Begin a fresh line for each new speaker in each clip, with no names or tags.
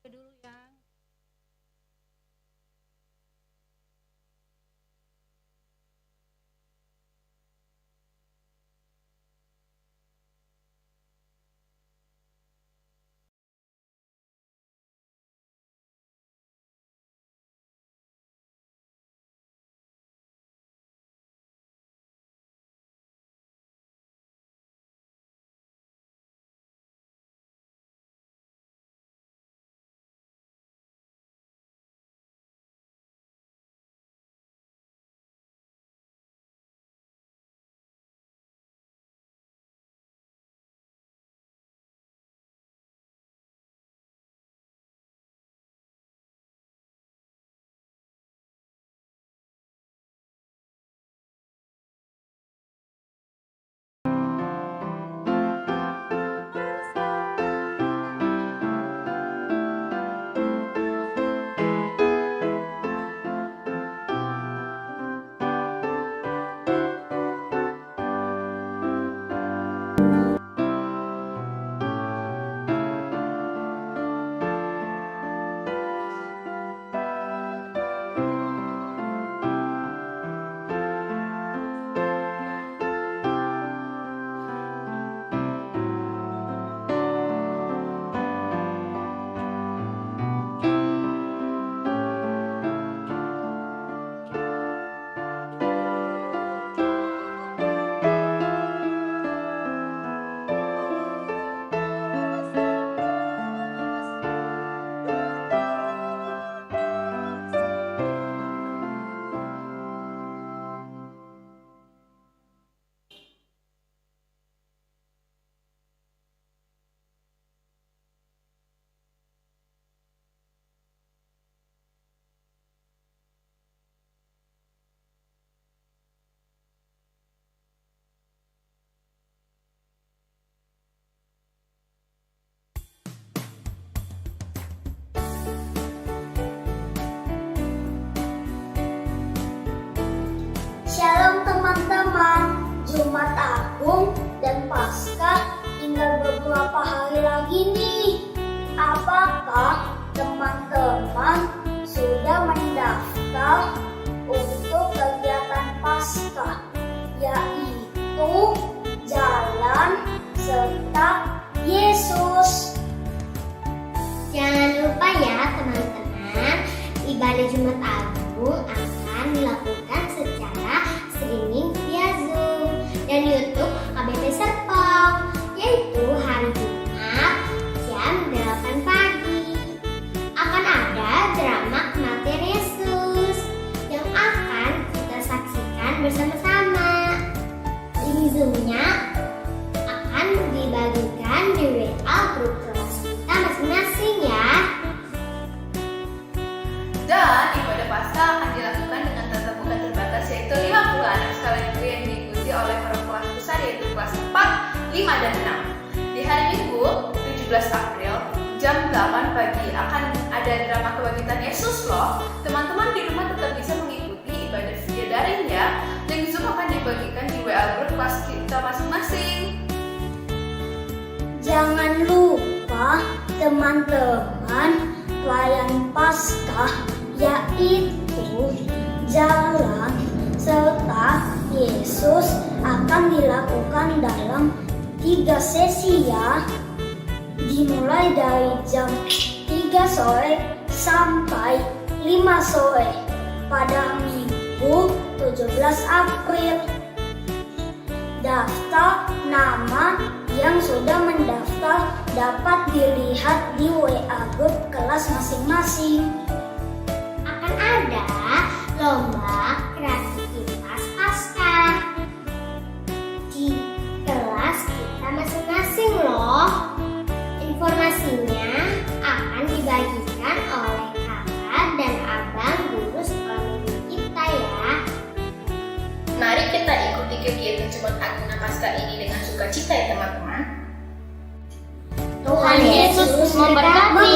dulu ya.
Shalom teman-teman, Jumat Agung dan Paskah tinggal beberapa hari lagi nih. Apakah teman-teman sudah mendaftar untuk kegiatan Paskah, yaitu Jalan Serta Yesus?
Jangan lupa ya teman-teman, ibadah Jumat Agung akan dilakukan secara streaming via Zoom dan YouTube KBP Serpong, yaitu hari Jumat jam 8 pagi. Akan ada drama kematian Yesus yang akan kita saksikan bersama-sama. Link Zoom-nya akan dibagikan di WA grup kelas kita masing-masing ya.
Dan ibadah Paskah akan dilakukan dengan tatap muka terbatas, yaitu 50 anak sekaligus yang diikuti oleh para kelas besar, yaitu kelas 4, 5, dan 6. Di hari Minggu 17 April jam 8 pagi akan ada drama kebangkitan Yesus loh. Teman-teman di rumah tetap bisa mengikuti ibadah via daring ya. Link Zoom akan dibagikan di WA grup kelas kita masing-masing.
Jangan lupa teman-teman, pelayan Paskah yaitu Jalan Serta Yesus akan dilakukan dalam 3 sesi ya, dimulai dari jam 3 sore sampai 5 sore pada Minggu 17 April. Daftar nama yang sudah mendaftar dapat dilihat di WA grup kelas masing-masing.
Akan ada lomba kreativitas Paskah di kelas kita masing-masing loh. Informasinya akan dibagikan oleh kakak dan abang guru sekolah minggu kita ya.
Mari kita ikuti kegiatan Jumat Agung Paskah ini dengan sukacita ya teman-teman.
Tuhan Yesus memberkati.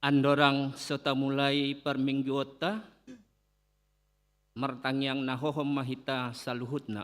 Andorang serta mulai permingguota martangyang nahohom mahita saluhutna.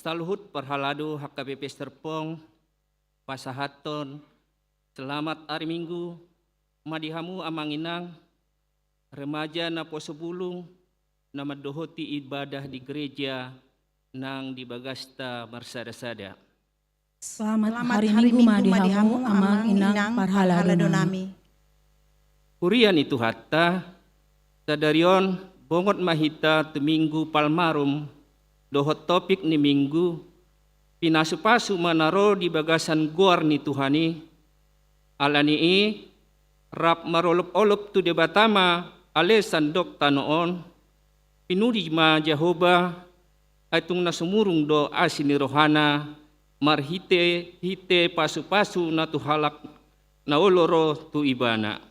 Saluhut perhaladu HKBP Serpong, pasahaton, selamat hari Minggu, madihamu amanginang, remaja na Posobulung, na madohoti ibadah di gereja nang di Bagasta Marsada-sada.
Selamat hari Minggu madihamu amang inang parhalado nami.
Kurian itu hatta, sadarion bongot mahita teminggu palmarum, dohot topik ni minggu, pinasupasu manaro di bagasan guar ni Tuhani, alani rap marolop-olop tu debatama ale sandok tanoon, pinurima Jehovah aitung nasumurung do asini rohana, marhite hite pasu-pasu na tu halak na oloro tu ibana.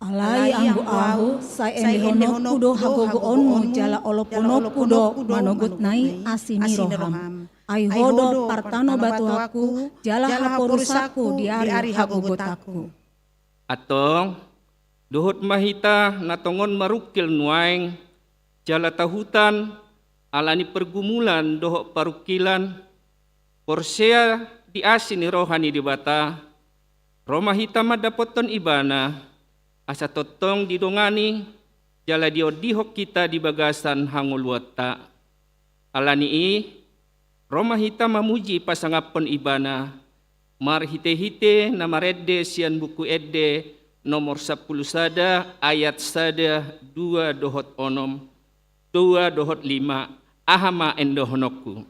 Alai anggo ahu sai endehono kudo hagogo onmu jala olopono kudo manogot nai asini roham. Ai hodo partano batu aku jala haporusaku di ari hagogotaku.
Atong dohot mahita natongon marukil nuaing jala tahutan alani pergumulan dohot parukilan porsea di asini rohani di bata Roma hita madapoton ibana asa totong didongani jala diodihok kita di bagasan hanguluata. Alani Roma hita mamuji pasangapon ibana mar hite-hite na maredde sian buku edde nomor 10 sada ayat sada 2 dohot onom 2 dohot 5 ahama endohonokku.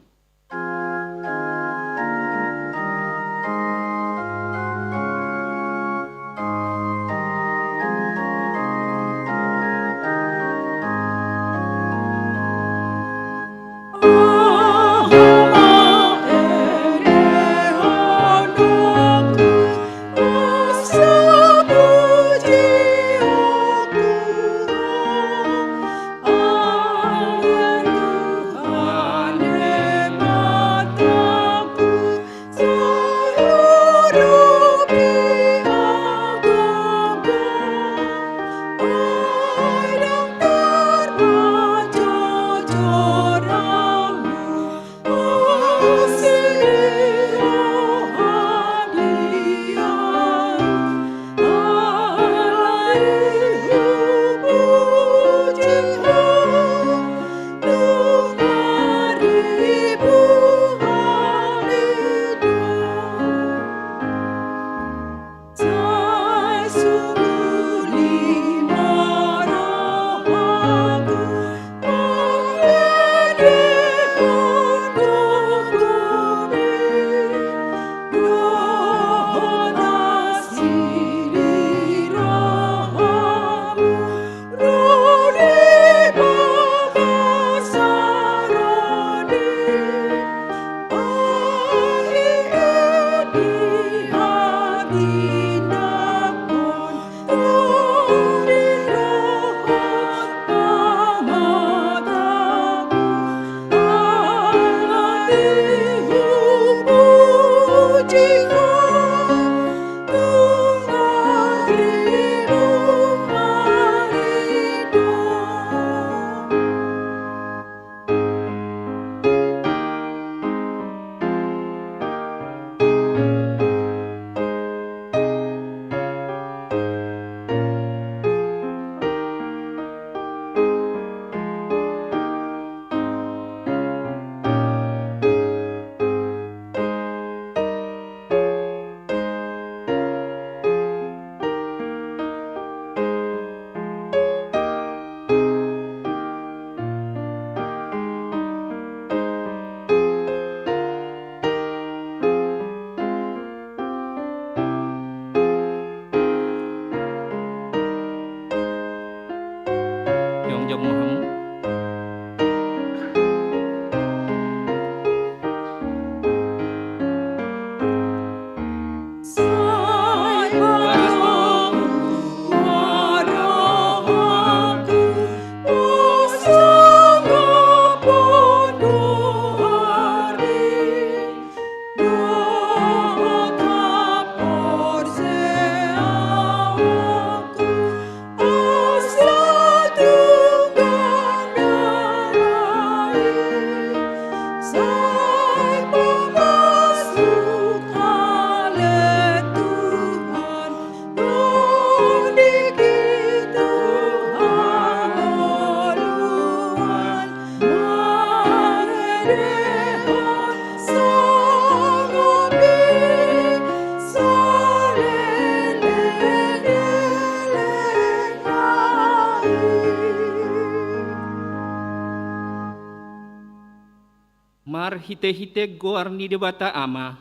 Mar hite-hite goar ni debata ama,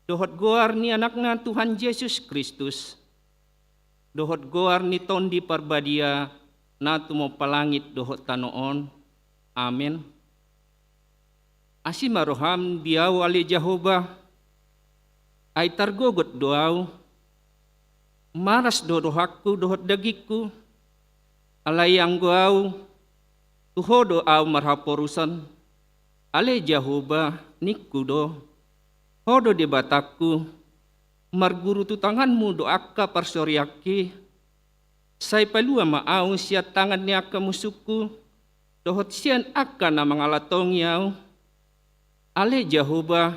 dohot goar ni anakna Tuhan Yesus Kristus, dohot goar ni tondi parbadia na tumo palangit dohot tanoon. Amen. Asimaroham diaw ali Jehovah ay targogot doaw maras dodohakku dohot dagikku alayang goaw tuhodo aw marhaporusan ale Jehovah nikkudo hodo de batakku marguru tu tanganmu doaka parsoryaki say palua maaw siya tangan niya kamusuku dohot siyan akka na mangalatong yaw ale Jehovah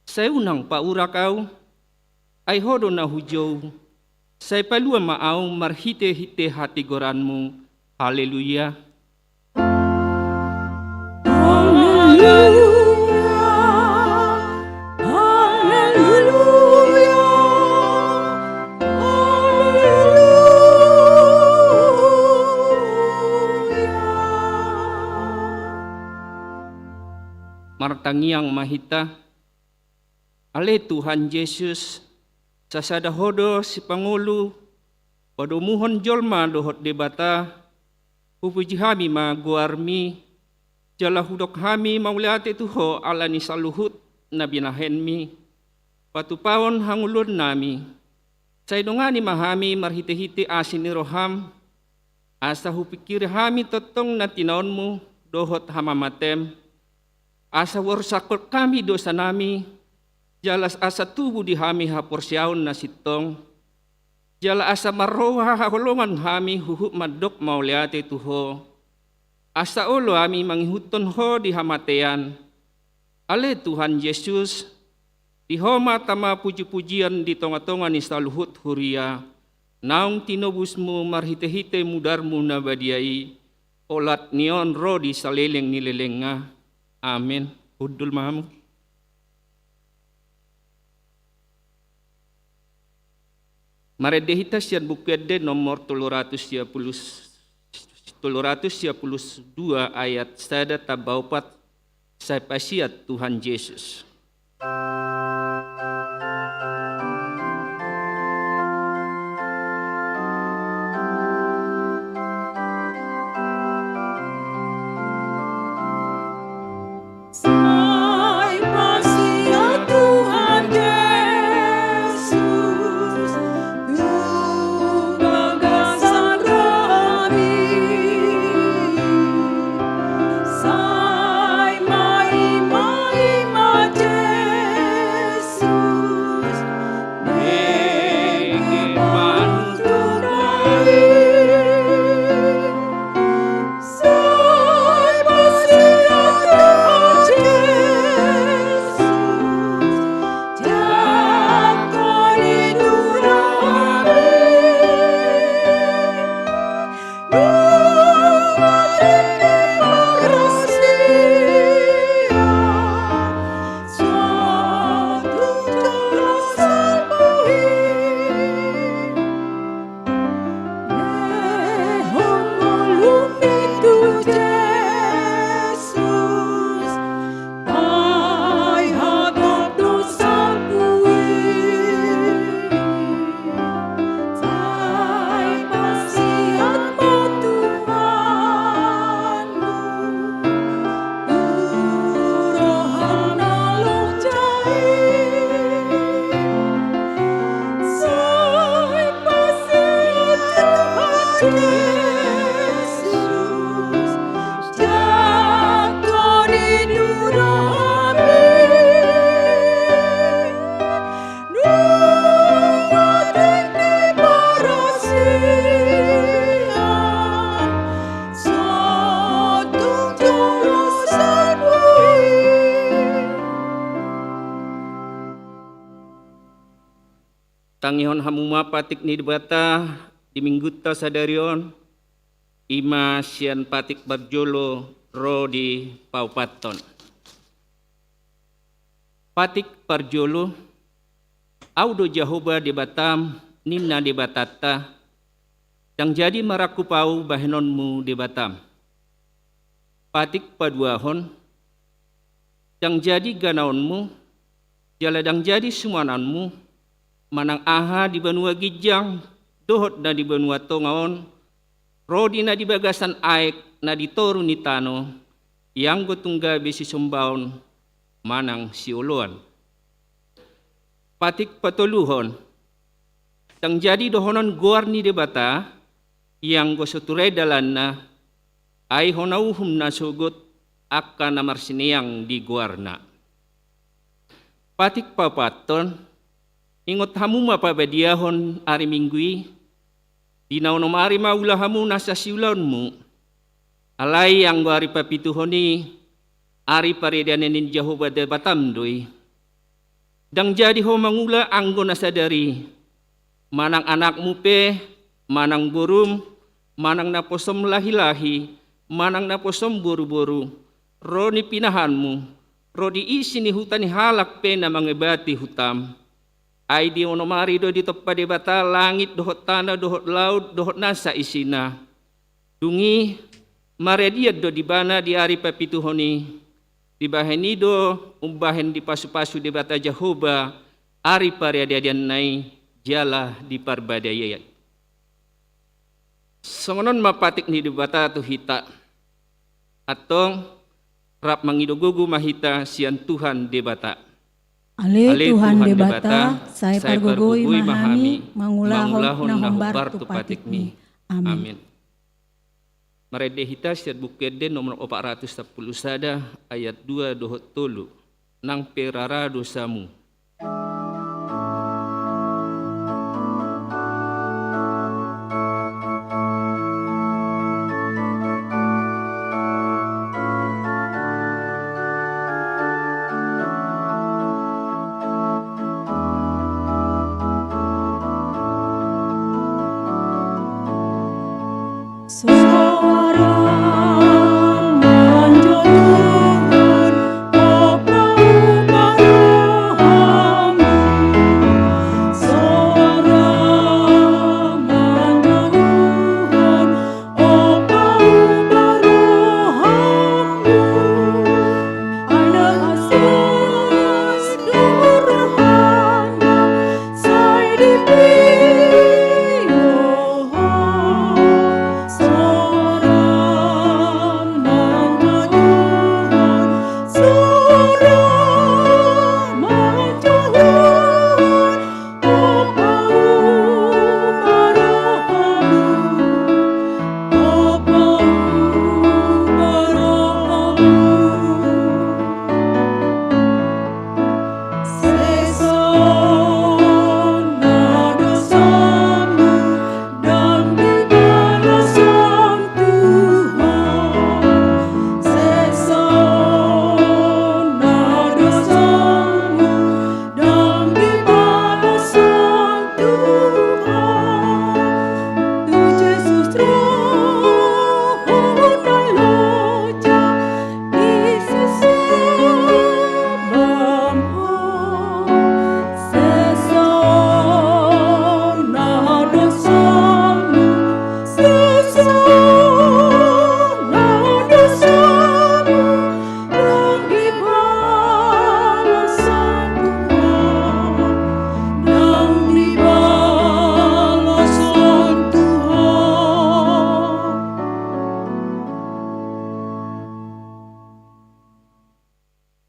say unang paura kau ay hodo na hujow say palua maaw marhite-hite hati goranmu. Haleluya. Martangiang mahita, ale Tuhan Yesus, sasada hodo si Pangulo, padumuhon jolma dohot debata, pupuji hami maguarmi, jala hudok hami mauliate tuho ala ni saluhut na binahenmi, patupawon hangulun nami, saydongani mahami marhite-hite asin ni roham, asa hupikir hami totong na tinaonmu dohot hamamatem, asa warsakot kami dosa nami, jalas asa tubuh di hami haporsyaon na sitong, jala asa maroha haholongan hami huhuk madok mauliate tuho, asa olo hami manghihuton ho di hamatean, ale Tuhan Yesus, di homa tama puji-pujian di tonga-tonga ni saluhut huria, naung tinobusmu marhite-hite mudarmu na badiai, olat nion ro di saleleng nilelenga. Amin. Hudul mahamu. Maredehita sian bukede nomor 332 ayat sada tabaupat saya pasiat Tuhan Yesus. Tangihon hamuma patik ni debata di mingguta sadarion ima sian patik barjolo ro di paupaton. Patik parjolo audo Jehovah di Batam ninna di batata yang jadi maraku pau bahenonmu di Batam. Patik paduahon yang jadi ganaonmu jaladang jadi sumananmu manang aha di Banua Gijang dohot na di benua tongaon, rodi na di bagasan aek na di toru ni tano, yang gotungga besi sumbaon, manang si uluan. Patik patuluhon, tang jadi dohonon guar ni debata, yang gosoture dalan na, ay honauhum na sugot, akka na marsineyang di guar na. Patik papaton, ingot hamu mapabadiahon ari minggui, dinaonom ari maulah hamu nasa siulaunmu, alay ang ari papituhoni, ari paredianenin Jehovah de batamdoy, dang jadi ho mangula anggo nasadari, manang anakmu pe, manang burum, manang naposom lahi-lahi, manang naposom buru-buru, roni pinahanmu, rodi isi ni hutan halak pe na mangebati hutam, ay di onomari do di tepa de bata langit dohot tanah dohot laut dohot nasa isina, dungi marediat do di bana di ari papituhoni, di baheni do umbahen di pasu-pasu de bata Jehovah, ari pariadian nai jala di parbadayat. Songonon mapatik ni di bata tu hita, atong rap mangidogugu mahita sian Tuhan debata.
Ale Tuhan debata, saya pargogoi mahami, mangulahon na humbar tu patikmi. Amin.
Marede hita siat bukede nomor 410 sada ayat 2 dohot tolu, nang perara dosamu.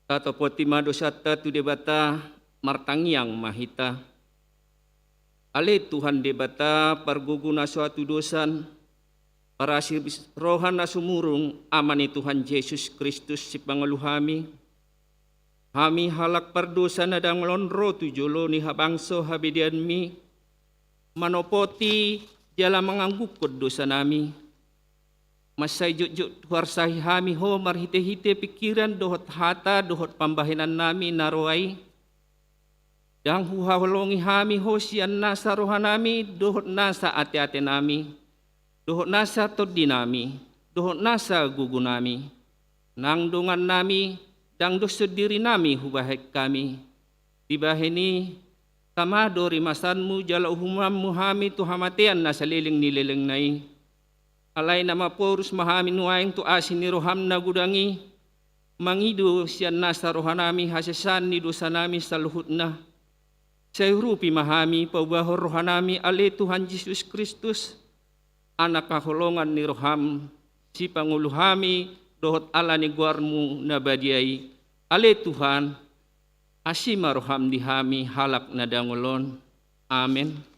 Tato potima dosata tu debata martangiang mahita. Ale Tuhan debata parguguna suatu dosan, parasir rohan na sumurung amani Tuhan Yesus Kristus si pangaluhami. Hami halak pardosa na dang lonro tu jolo ni habangso habidian mi, manopoti jala manganggukod dosa nami. Masay jujut huarsahi hami ho marhite-hite pikiran dohot hata dohot pambahinan nami naroay. Dang huhaholongi hami ho sian nasa rohanami dohot nasa ate-ate nami. Dohot nasa todi nami, dohot nasa gugu nami. Nang dungan nami, dang dosa diri nami hubahek kami. Dibahini tamado rimasanmu jala uhumam muhami tuhamatian nasa liling nililing nai. Alay na mapurus mahami nuayang tu asin ni roham na gudangi, mangido siyan nasa rohanami hasasan ni dosa nami sa luhut na. sayurupi mahami paubahor rohanami ale Tuhan Yesus Kristus, anak kaholongan ni roham, si panguluhami dohot ala ni guarmu nabadiai, ale Tuhan, asima roham dihami halak na dangolon. Amen.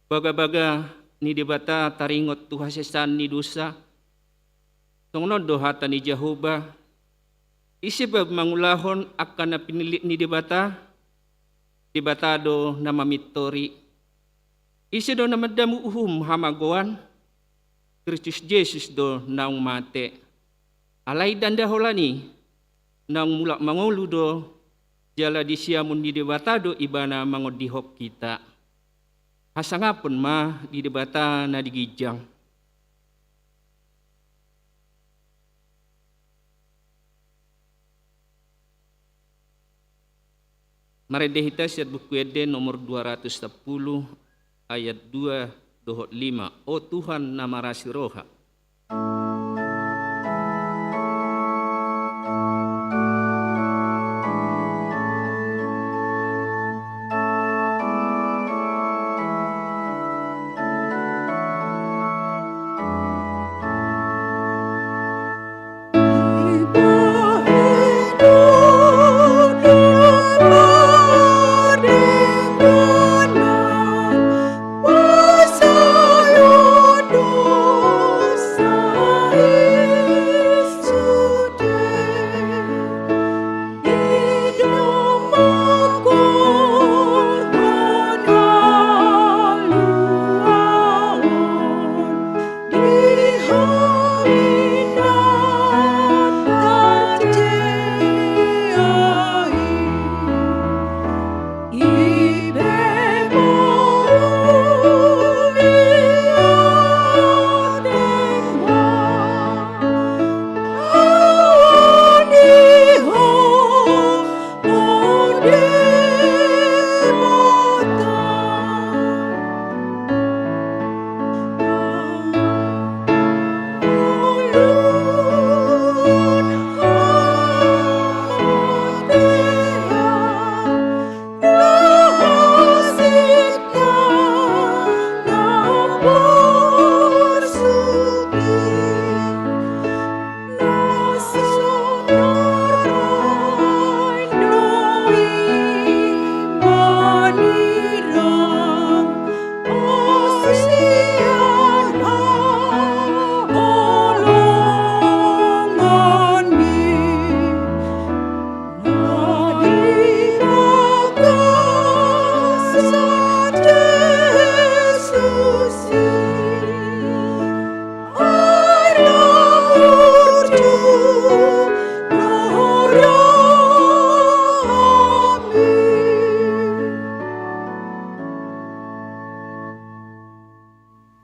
Baga-baga ni debata taringot tu hasesan ni dosa. Tungnon dohata ni Jehovah. Isibab mangulahon akan na pinilit ni debata. Debatado na mamitori. Isido na madamu hamagoan. Kristus Jesus do na umate. Alay dandaholani. Nang mulak mangulu do. Jala di siamun di debatado ibana mangodihop kita. Hasangapun mah di debata na digijang. Maredehita siat buku Eden nomor 210 ayat 2 dohot 5. Oh Tuhan nama rasi roha.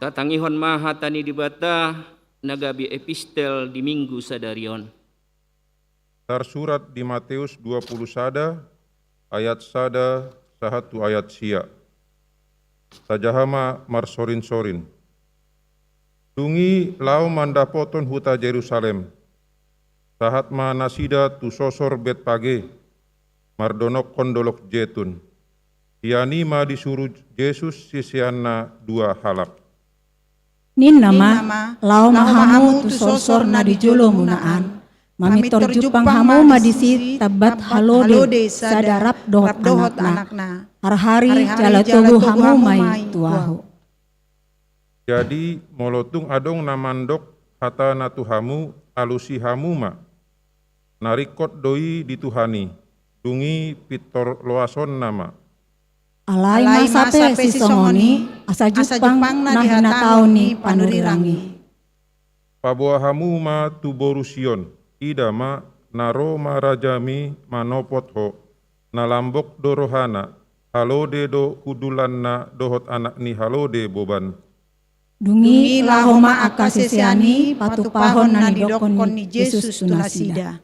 Tatangihon maha tani dibata nagabi epistel di minggu sadarion.
Tersurat di Matius 20 sada, ayat sada, sahatu ayat sia. Sajahama marsorin-sorin. Tungi lau mandapoton huta Jerusalem. Sahat ma nasida tu sosor bet page, mardonok kondolok jetun. Hianima disuruh Yesus sisianna dua halak.
Nin nama lao mahamu tu sosor na di jolo munaan. Mami torjupang hamu madisi tabat halode sadarap dohot anakna. Har-hari jala tubuh hamu mai tuahu.
Jadi molotung adong namandok hata na tuhamu alusi hamuma. Narikot doi dituhani. Dungi pitor loason nama.
Alai masape si songoni asa jupang nahina tauni panurirangi.
Pabuah hamuma tu borusion. Idama naro marajami manopot ho. Nalambok dorohana. Halode do kudulanna dohot anak ni halode boban.
Dungi lahoma akasesiani patupahon na didokon ni Yesus tunasida.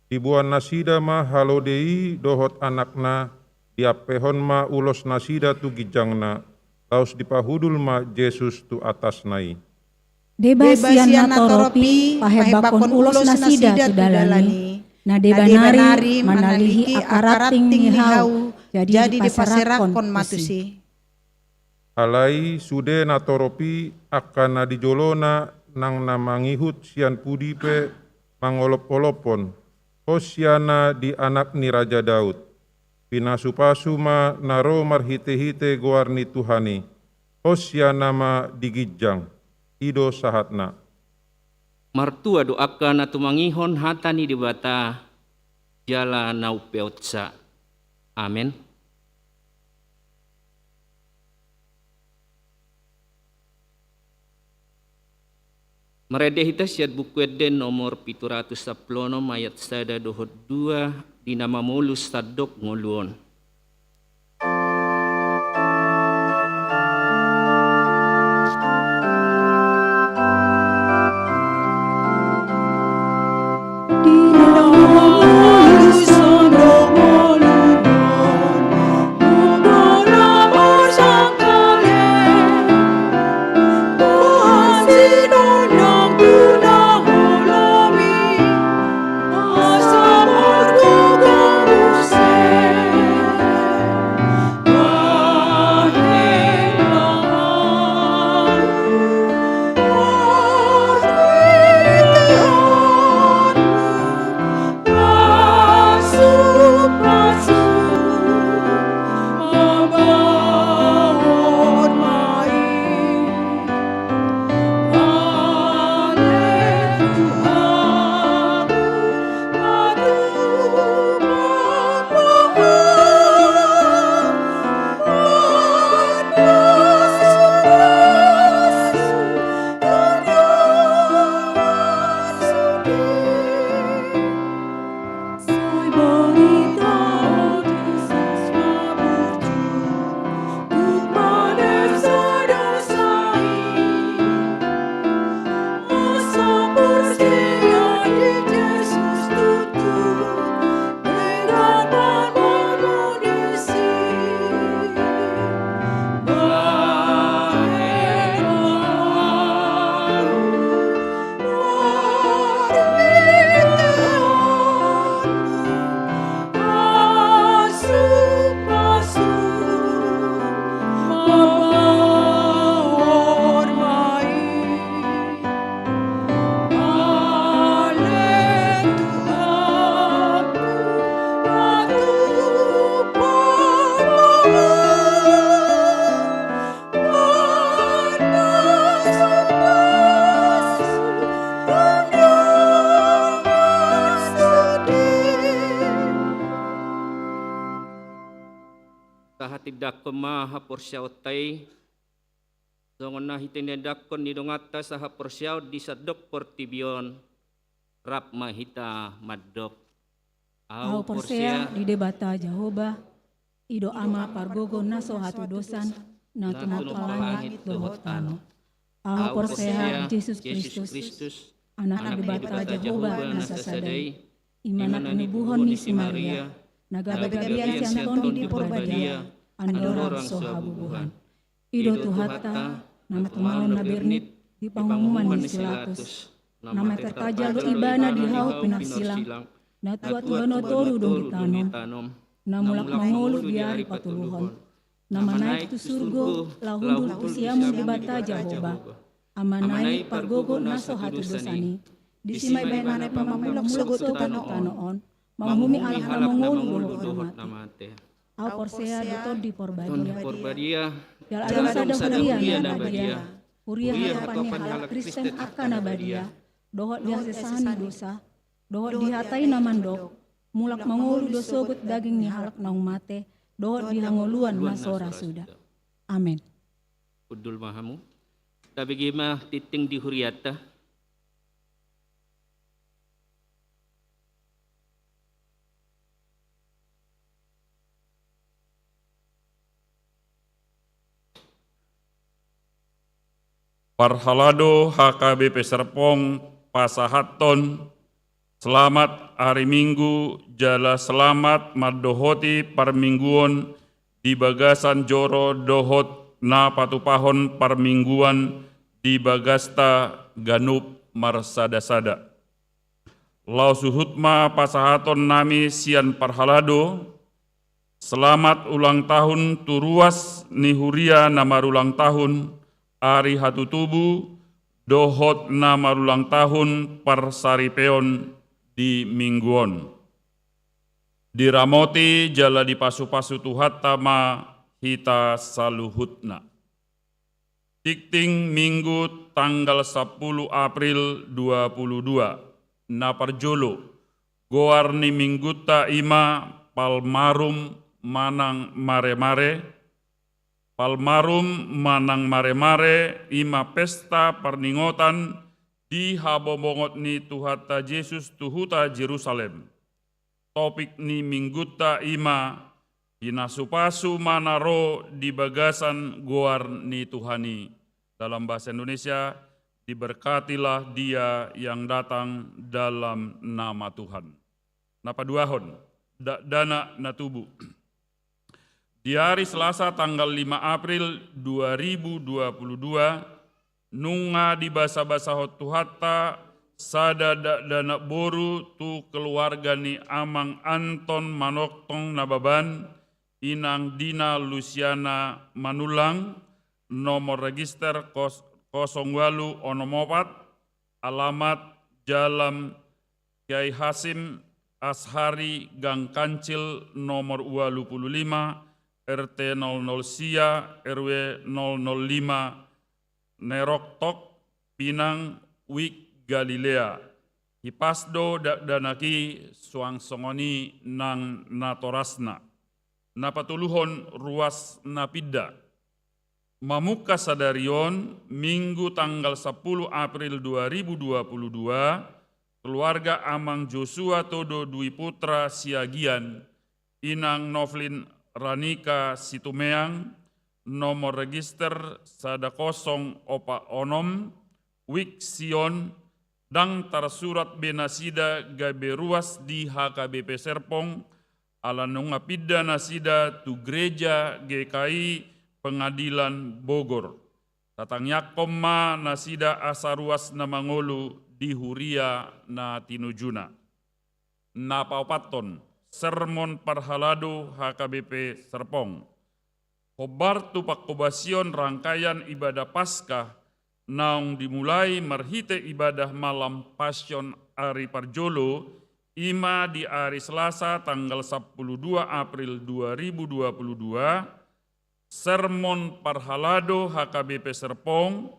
Dibuan nasida ma halodei dohot anakna. Diapehon ma ulos nasida tu gijangna. Laus dipahudul ma Yesus tu atas nai.
Debasian natoropi pahebakon ulos nasida tu dalani. Na debanari manalihi akarating nihau jadi dipaserakon matusi.
Alai sude natoropi akan nadijolona nang namangihut sian pudipe mangolop-olopon. Hosiana di anak ni Raja Daud. Pinasupasuma naro marhite-hite goarni Tuhani. Hosiana ma digijang. Ido sahatna.
Martua doakan atau mangihon hatani di bata jala naupeotsa. Amin. Meredeh hita siat buku eden nomor 710 ayat sada dohot 2 di nama mulus sadok nguluon. Dakon maha porsiaw tay dongon na hitine dakon ni dongata saha porsiaw di sadok portibion rap mahita madok
au porsia di debata Jehovah ido ama pargogo naso hatu dosan na tumapalangit dohot ano au porsia Yesus Kristus anak debata Jehovah nasa sadai imanat nubuhon ni si Maria nagabagabian si Anton di Purbadia andorang sohabubuhan. Ido tuhata, nama tumalon na bernit, di pangumuman ni Silatus. Nama tertajal do ibana di hau pinarsilang, na tua tuano toru dong ditanom. namulak mangulu di hari patuluhon. Nama naik tu surgo, lahundul pusiamu di bata Jahoba. Amanai pargogo naso hatu dosani. Disimai bayanane pamamulak sugot tanoon. Mamumi alah mangulu dohot namate. Au porsea ditod di porbadia. Yal adam sada huria nabadia. Huria harapan halak Kristen akan nabadia. Dohot dia sesani dosa. Dohot dihatai namandok. Mulak mangulu dosogut daging ni halak naung mate. Dohot dihangoluan masora sudah. Amin.
Udul mahamu. Tapi gimana titing di huriata?
Parhalado HKBP Serpong Pasahaton. Selamat hari Minggu, jala selamat madohoti parmingguan di bagasan joro dohot na patupahon parmingguan di bagasta ganup marsadasada. Lau suhutma pasahaton nami sian parhalado, selamat ulang tahun turuas nihuria namarulang tahun, ari hatu tubu, dohot namarulang tahun parsaripeon di mingguon. Diramoti jala di pasu-pasu tuhat tama hita saluhutna. Tikting minggu tanggal 10 April 22. Naparjolo. Goarni mingguta ima palmarum manang mare-mare. Palmarum manang mare-mare ima pesta perningotan di habobongot ni Tuhata Yesus tuhuta Jerusalem. Topik ni mingguta ima hinasupasu manaro di bagasan goar ni Tuhani. Dalam bahasa Indonesia, diberkatilah dia yang datang dalam nama Tuhan. Napaduahon, dana natubu. Di hari Selasa tanggal 5 April 2022, nunga di basa-basa hotuhata sada dana boru tu keluarga ni Amang Anton Manoktong Nababan, Inang Dina Luciana Manulang, nomor register 08 onomopat, alamat Jalan Kiai Hasim Ashari Gang Kancil nomor 25, RT 00 Sia, RW 005, Neroktok, Pinang, Wik, Galilea. Hipasdo danaki suang songoni nang natorasna. Napatuluhon ruas napida. Mamuka sadarion Minggu tanggal 10 April 2022, keluarga Amang Joshua Todo Dwi Putra Siagian, Inang Novlin Ranika Situmeang, nomor register sada kosong opa onom, Wik Sion, dang tarsurat benasida gabe ruas di HKBP Serpong, ala nunga pidda nasida tu gereja GKI Pengadilan Bogor. Tatang yakom ma nasida asaruas na mangolu di huria na tinujuna. Napaupaton, sermon parhalado HKBP Serpong. Khobar tu pakkobasion rangkaian ibadah Paskah naung dimulai marhite ibadah malam Passion Ari Parjolo ima di hari Selasa tanggal 12 April 2022, sermon parhalado HKBP Serpong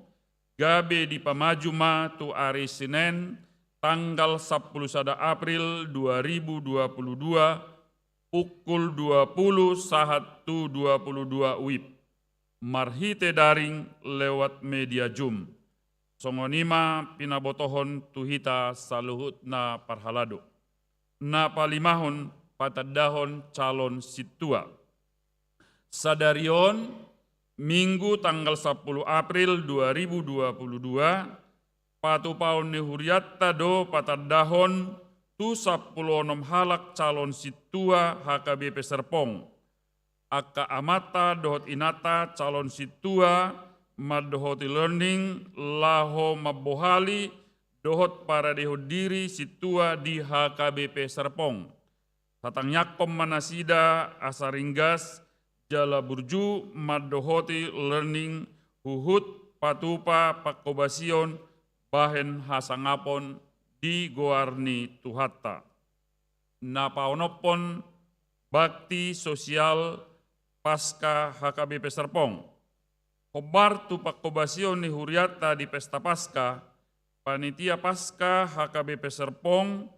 gabe di pamajuma tu hari Senin tanggal 10 April 2022 pukul 20:22 WIB. Marhite daring lewat media Zoom. Songonima pinabotohon tuhita saluhut na parhalado. Na palimahon patadahon calon situa. Sadarion Minggu tanggal 10 April 2022 patupaon ni huriatta do patadahon tu 16 halak calon situa HKBP Serpong. Aka amata dohot inata calon situa madohoti learning laho mabohali dohot para deho diri situa di HKBP Serpong. Satang yakom manasida asaringgas jala burju maddohoti learning huhut patupa pakobasion bahen hasangapon di goarni tuhatta. Napaonopon bakti sosial pasca HKBP Serpong. Kobar tu pakobasion ni huriata di pesta pasca, panitia pasca HKBP Serpong,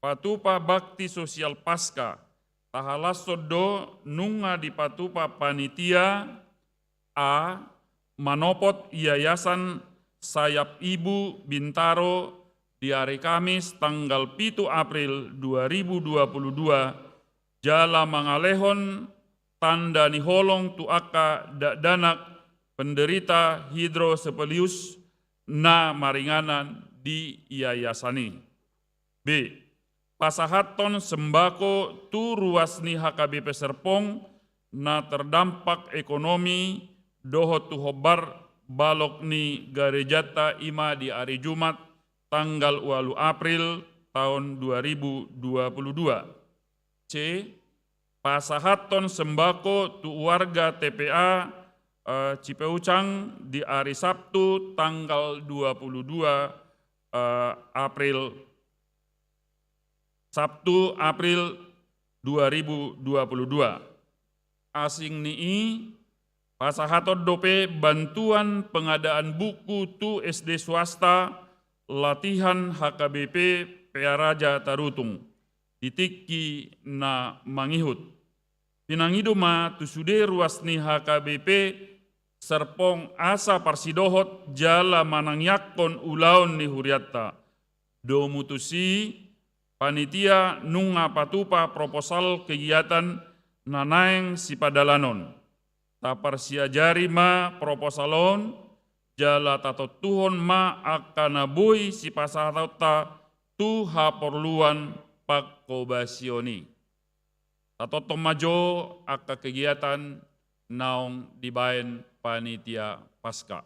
patupa bakti sosial pasca, tahalasodo nunga di patupa panitia A manopot yayasan Sayap Ibu Bintaro di hari Kamis tanggal 7 April 2022 jala mangalehon tanda niholong tu aka danak penderita hidrosepelius na maringanan di yayasani. B. Pasahaton sembako tu ruasni HKBP Serpong na terdampak ekonomi dohot tu hobar balok ni garejata ima di hari Jumat tanggal 8 April tahun 2022. C. Pasahaton sembako tu warga TPA Cipeucang di hari Sabtu tanggal 22 April 2022. Asing nii pasahaton dope bantuan pengadaan buku tu SD swasta latihan HKBP PA Raja Tarutung ditiki na mangihut. Pinangiduma tu sude ruasni HKBP Serpong asa parsidohot jala manangyakon ulaon ni huriatta. Do mutusi panitia nunga patupa proposal kegiatan nanaeng si padalanon. Tapar siajari ma proposalon jala tato tuhon ma akanabui si pasatota tu haporluan pakobasioni. Tato tomajo aka kegiatan naong dibaen panitia pasca.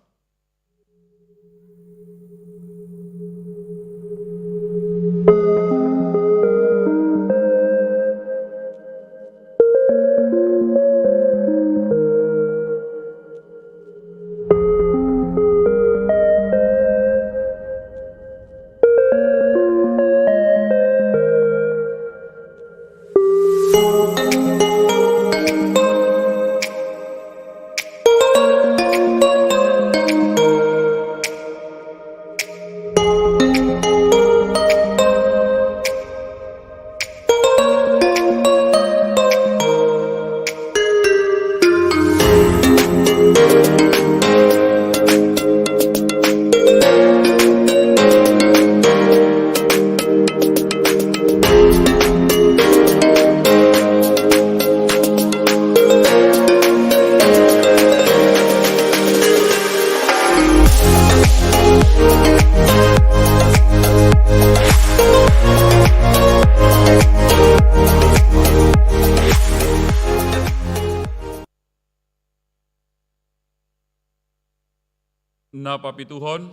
Napapituhon,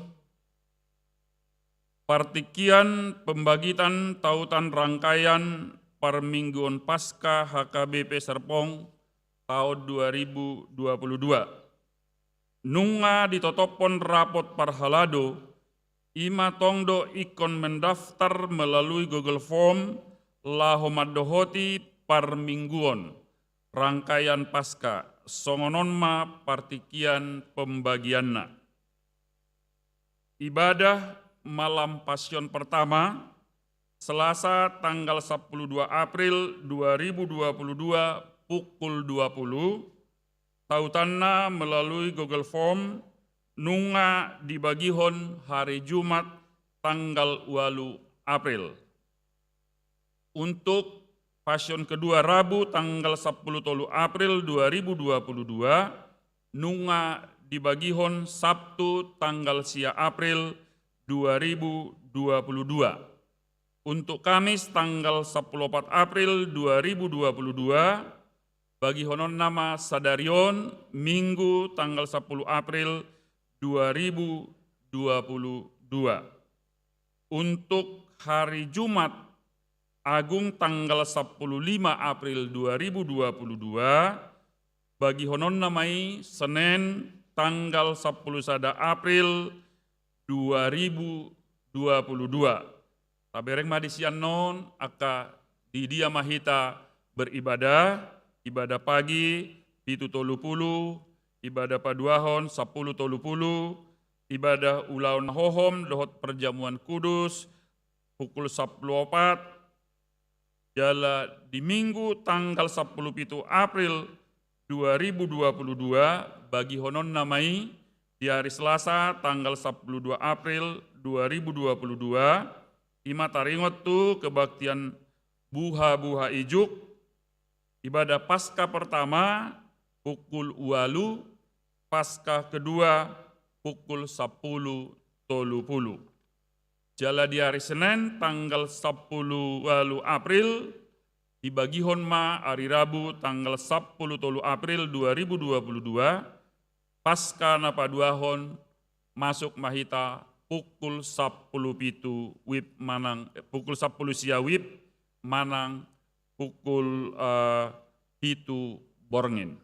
partikian pembagitan tautan rangkaian permingguan pasca HKBP Serpong tahun 2022. Nunga ditotopon rapot parhalado, ima tongdo ikon mendaftar melalui Google Form lahomadohoti parmingguan rangkaian pasca songononma partikian pembagianna. Ibadah malam Pasion pertama, Selasa tanggal 12 April 2022 pukul 20, tautanna melalui Google Form, nunga dibagihon hari Jumat tanggal 8 April. Untuk Pasion kedua Rabu tanggal 10 April 2022, nunga dibagihon Sabtu tanggal sia April 2022. Untuk Kamis tanggal 14 April 2022, bagi honon nama Sadarion Minggu tanggal 10 April 2022. Untuk hari Jumat Agung tanggal 15 April 2022, bagi honon namai Senin tanggal 11 April 2022. Tabereng madisian non aka di dia mahita beribadah, ibadah pagi, 7:30, ibadah paduahon 10:30, ibadah ulaun hohom dohot perjamuan kudus, pukul 14, jala di Minggu tanggal 17 April 2022, bagi honon namai di hari Selasa tanggal 12 April 2022, ima taringot tu kebaktian buha-buha ijuk, ibadah Paskah pertama pukul 8, Paskah kedua pukul 10:30. Jala di hari Senin tanggal 10 April, dibagi honma hari Rabu tanggal 10 April 2022, Paskah napaduahon masuk mahita pukul 10 wib manang pukul 10 sia wib manang pukul 7 borngin.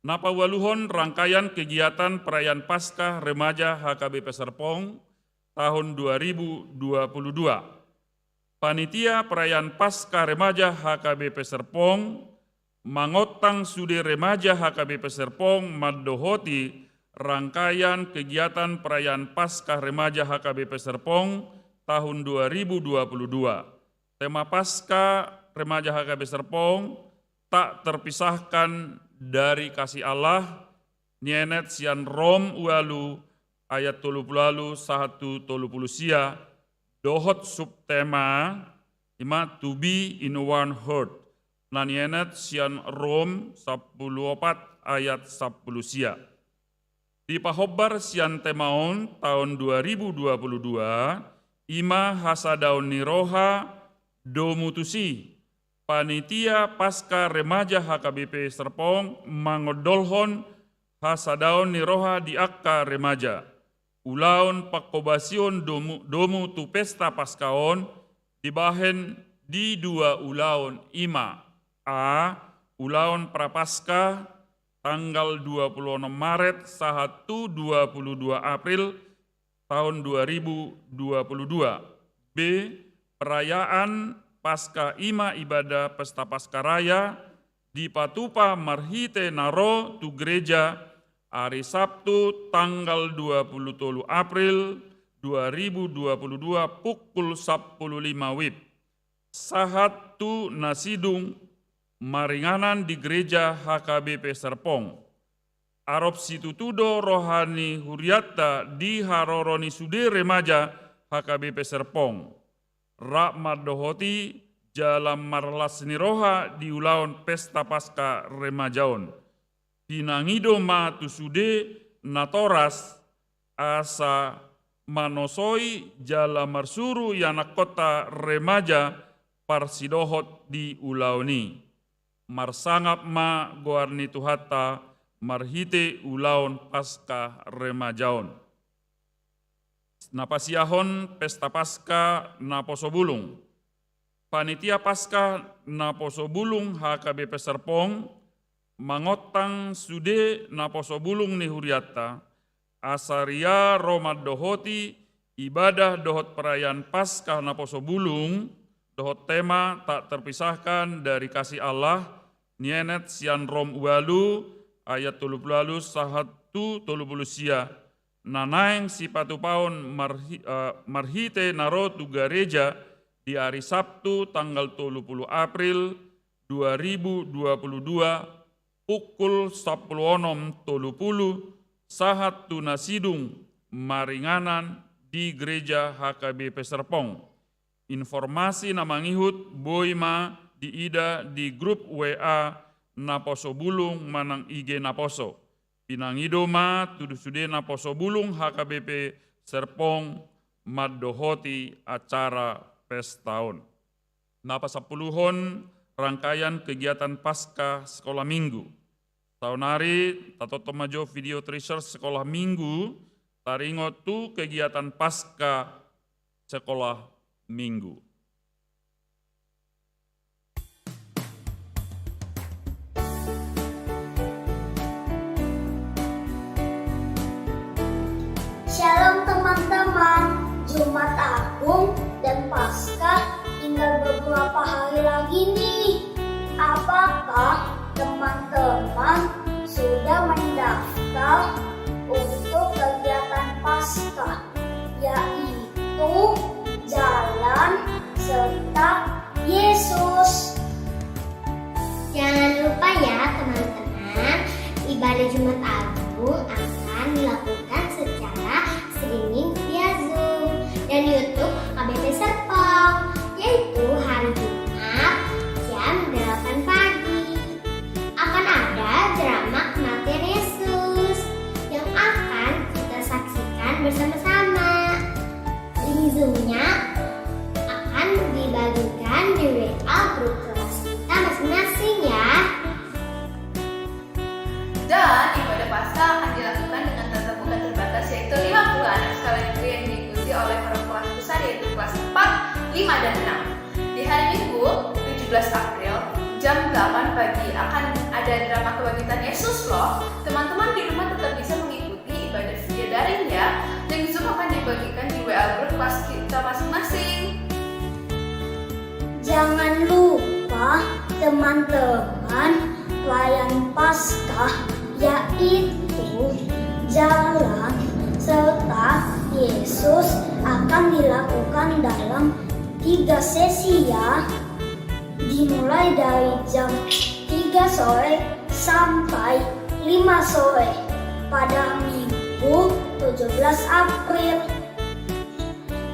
Napawaluhon rangkaian kegiatan perayaan Paskah Remaja HKBP Serpong tahun 2022. Panitia perayaan Paskah Remaja HKBP Serpong mangotang sude remaja HKBP Serpong maddohoti rangkaian kegiatan perayaan Paskah Remaja HKBP Serpong tahun 2022. Tema Paskah Remaja HKBP Serpong tak terpisahkan dari kasih Allah, nyenet sian rom ualu ayat 30 1 sia, dohot subtema ima to be in one heart. Nanienet sian rom 14 ayat 10 sia. Di pahobbar sian temaon tahun 2022, ima hasadaun niroha domutusi. Panitia Paskah Remaja HKBP Serpong mangodolhon hasadaun niroha di akka remaja. Ulaun pakobasion domu tu pesta paskaon dibahen di 2 ulaun ima. A. Ulaun prapaskah tanggal 26 Maret sahatu 22 April tahun 2022. B. Perayaan Paskah ima ibadah pesta Paskah Raya di Patupa Marhite Naro tu gereja hari Sabtu tanggal 20 April 2022 pukul 10:05 wib. Sahatu nasidung maringanan di gereja HKBP Serpong. Arop situtudo rohani huriatta di haroroni sude remaja HKBP Serpong. Rahmat dohoti jalam marlas niroha di ulaun pesta Paskah remajaon. Pinangido ma tusude natoras asa manosoi jala marsuru yanak kota remaja parsidohot di ulauni. Marsangap ma goarni tuhata marhite ulaun Paskah remajaon. Napasiahon pesta Paskah naposobulung. Panitia Paskah naposobulung HKBP Serpong mangotang sude naposobulung ni huriatta asaria romad dohoti ibadah dohot perayaan Paskah naposobulung dohot tema tak terpisahkan dari kasih Allah nienet sian rom ualu ayat 30 sahatu 30 sia. Nanaeng si patupaon marhite naro tu gereja di hari Sabtu tanggal 30 April 2022 pukul 10:30 sahatu nasidung maringanan di gereja HKBP Serpong. Informasi namangihut boima di ida di grup WA naposo bulung manang IG naposo. Pinangidoma tudusude naposo bulung HKBP Serpong maddohoti acara pestaon. Napasapuluhon rangkaian kegiatan Paskah sekolah minggu. Tahun hari tatoto majo video treasure sekolah minggu taringot tu kegiatan Paskah sekolah minggu.
Apakah teman-teman sudah mendaftar untuk kegiatan Paskah, yaitu jalan serta Yesus?
Jangan lupa ya teman-teman, ibadah Jumat Agung akan dilakukan secara streaming via Zoom dan YouTube KBP Serpong, yaitu hari Jumat jam 8 pagi. Akan ada drama kematian Yesus yang akan kita saksikan bersama-sama. Link Zoom-nya akan dibagikan di WA grup kelas kita masing-masing ya.
Dan ibadah Paskah akan dilakukan dengan tatap muka terbatas, yaitu 50 anak sekalian itu yang diikuti oleh para kelas besar, yaitu kelas 4, 5, dan 6. Di hari Minggu 17 April jam 8 pagi akan ada drama kebangkitan Yesus loh. Teman-teman di rumah tetap bisa mengikuti ibadah via daring ya. Link Zoom akan dibagikan di WA grup kelas kita masing-masing.
Jangan lupa teman-teman, pelayan Paskah yaitu jalan serta Yesus akan dilakukan dalam 3 sesi ya, dimulai dari jam 3 sore sampai 5 sore pada Minggu 17 April.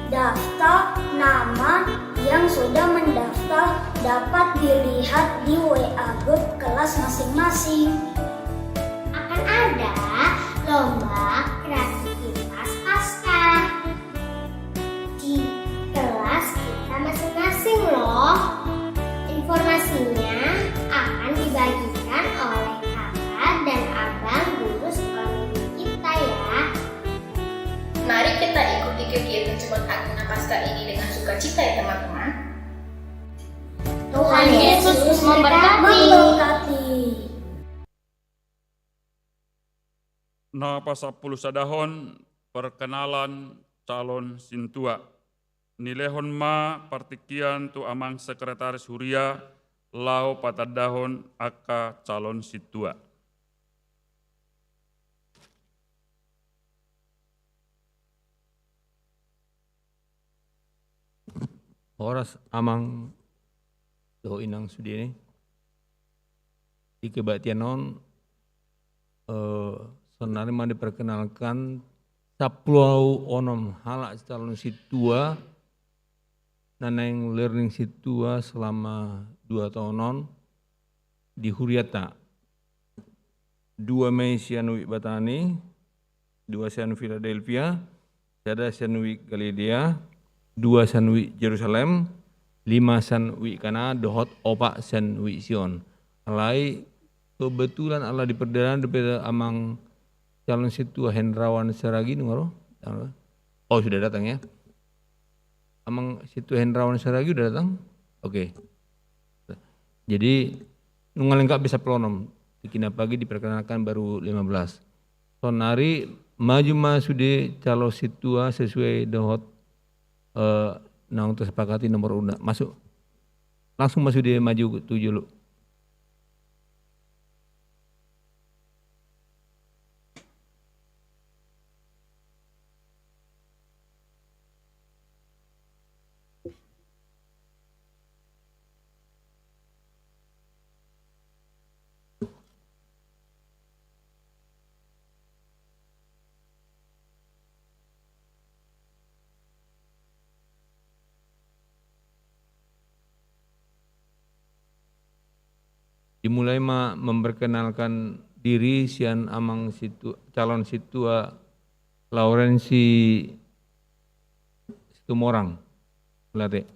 Daftar nama yang sudah mendaftar dapat dilihat di WA grup kelas masing-masing.
Akan ada lomba kreativitas Paskah di kelas kita masing-masing loh. Informasinya akan dibagikan oleh kakak dan abang guru sekolah minggu kita ya.
Mari kita ikuti kegiatan Jumat Agung Paskah ini dengan sukacita ya teman-teman.
Tuhan Yesus
Memberkati.
Na pasapuluh sadahon perkenalan calon sintua. Nilehon ma partikian tu amang sekretaris huria lau patadahon aka calon situa.
Horas amang do inang sudini di kebaktianon sebenarnya mau diperkenalkan 10 onom halak calon situa naneng learning situa selama 2 tahunon di Huriata 2 Mei Sianui Batani 2 Sianui Philadelphia 1 Sianui Galilea 2 Sanwi Jerusalem, 5 Sanwi Kana, dohot opak Sanwi Sion. Alai kebetulan Allah diperdalam daripada amang calon situ Hendrawan Saragi nungaro. Oh sudah datang ya. Amang situ Hendrawan Saragi sudah datang? Oke. Jadi nungal lengkap bisa pelonom. Dikina pagi diperkenalkan baru 15. Sonari maju masude calon situa sesuai dohot nah untuk sepakati nomor undang masuk langsung masuk dia maju 7 lu. Dimulai memperkenalkan diri sian amang situ calon situa Laurensi Situmorang. Late.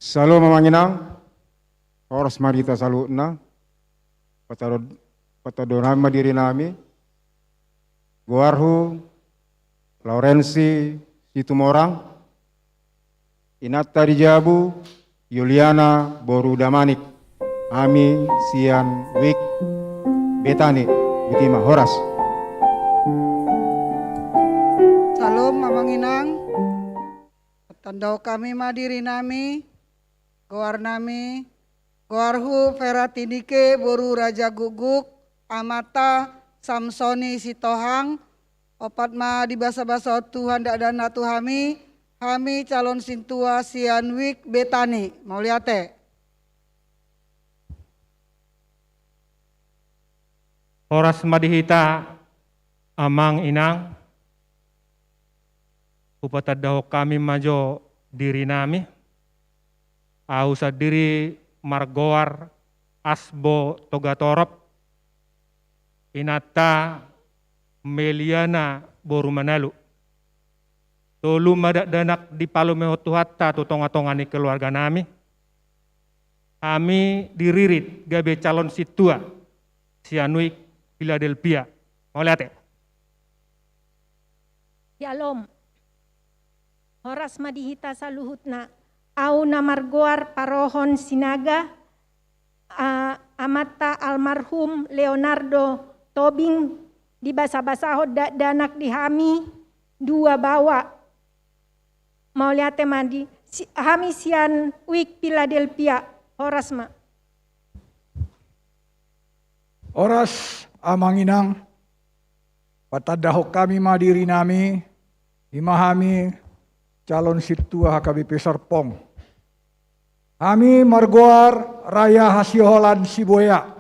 Salam Mamanginang. Horas marita salutna, patadonama diri nami, Goarhu, Laurensi Situmorang, Inata Dijabu, Yuliana Boru Damanik, Ami Sian Wik Betani, Bitima Horas.
Salam Mamang Inang, tandau kami madiri nami, goar nami, goarhu Feratinike Boru Raja Guguk, Amata Samsoni Sitohang, opat ma di basa-basa Tuhan dak dana tuhami, kami calon sintua Sianwik Betani, mau lihat teh.
Horas madihita Amang Inang, upatadaho kami majo diri nami, ausa diri margoar asbo togatorop, Inata Meliana Boru Manalu. Tolu madak danak di palu mehotuhatta tu tonga-tongani keluarga nami. Kami diririt gabe calon situa Sianwik Philadelphia. Mau lihat ya?
Yalom. Horas madihita saluhutna. Au namargoar parohon sinaga. Amata almarhum Leonardo Tobing di basa-basa danak dihami 2 bawa. Mau lihat mandi hami Sianwik Philadelphia. Horas ma.
Horas Amang Inang, patadaho kami madiri nami, imahami calon situa HKBP Serpong. Kami margoar Raya Hasioholan Siboya.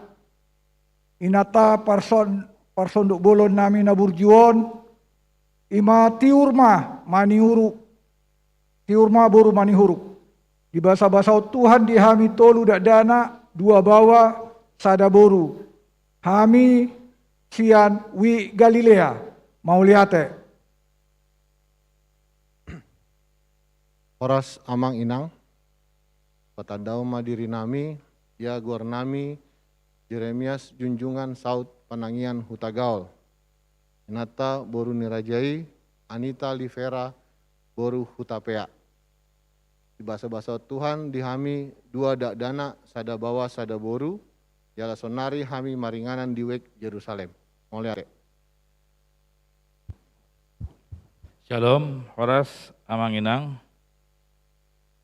Inata parsonduk bolon nami naburjuon, ima tiurma manihuruk, tiurma boru manihuruk. Di basa-basa Tuhan dihami tolu dak dana 2 bawa sada boru. Hami Sian Wi Galilea, mau lihat.
Horas Amang Inang, patadau madiri nami, ya guar nami, Jeremias Junjungan Saud Panangian Hutagaol, Inata Boru Nirajai, Anita Livera Boru Hutapea. Di basa-basa Tuhan dihami 2 dak dana sada bawa sada boru, Yala sonari hami maringanan diwek Yerusalem. Mau lihat.
Shalom, Horas Amang Inang.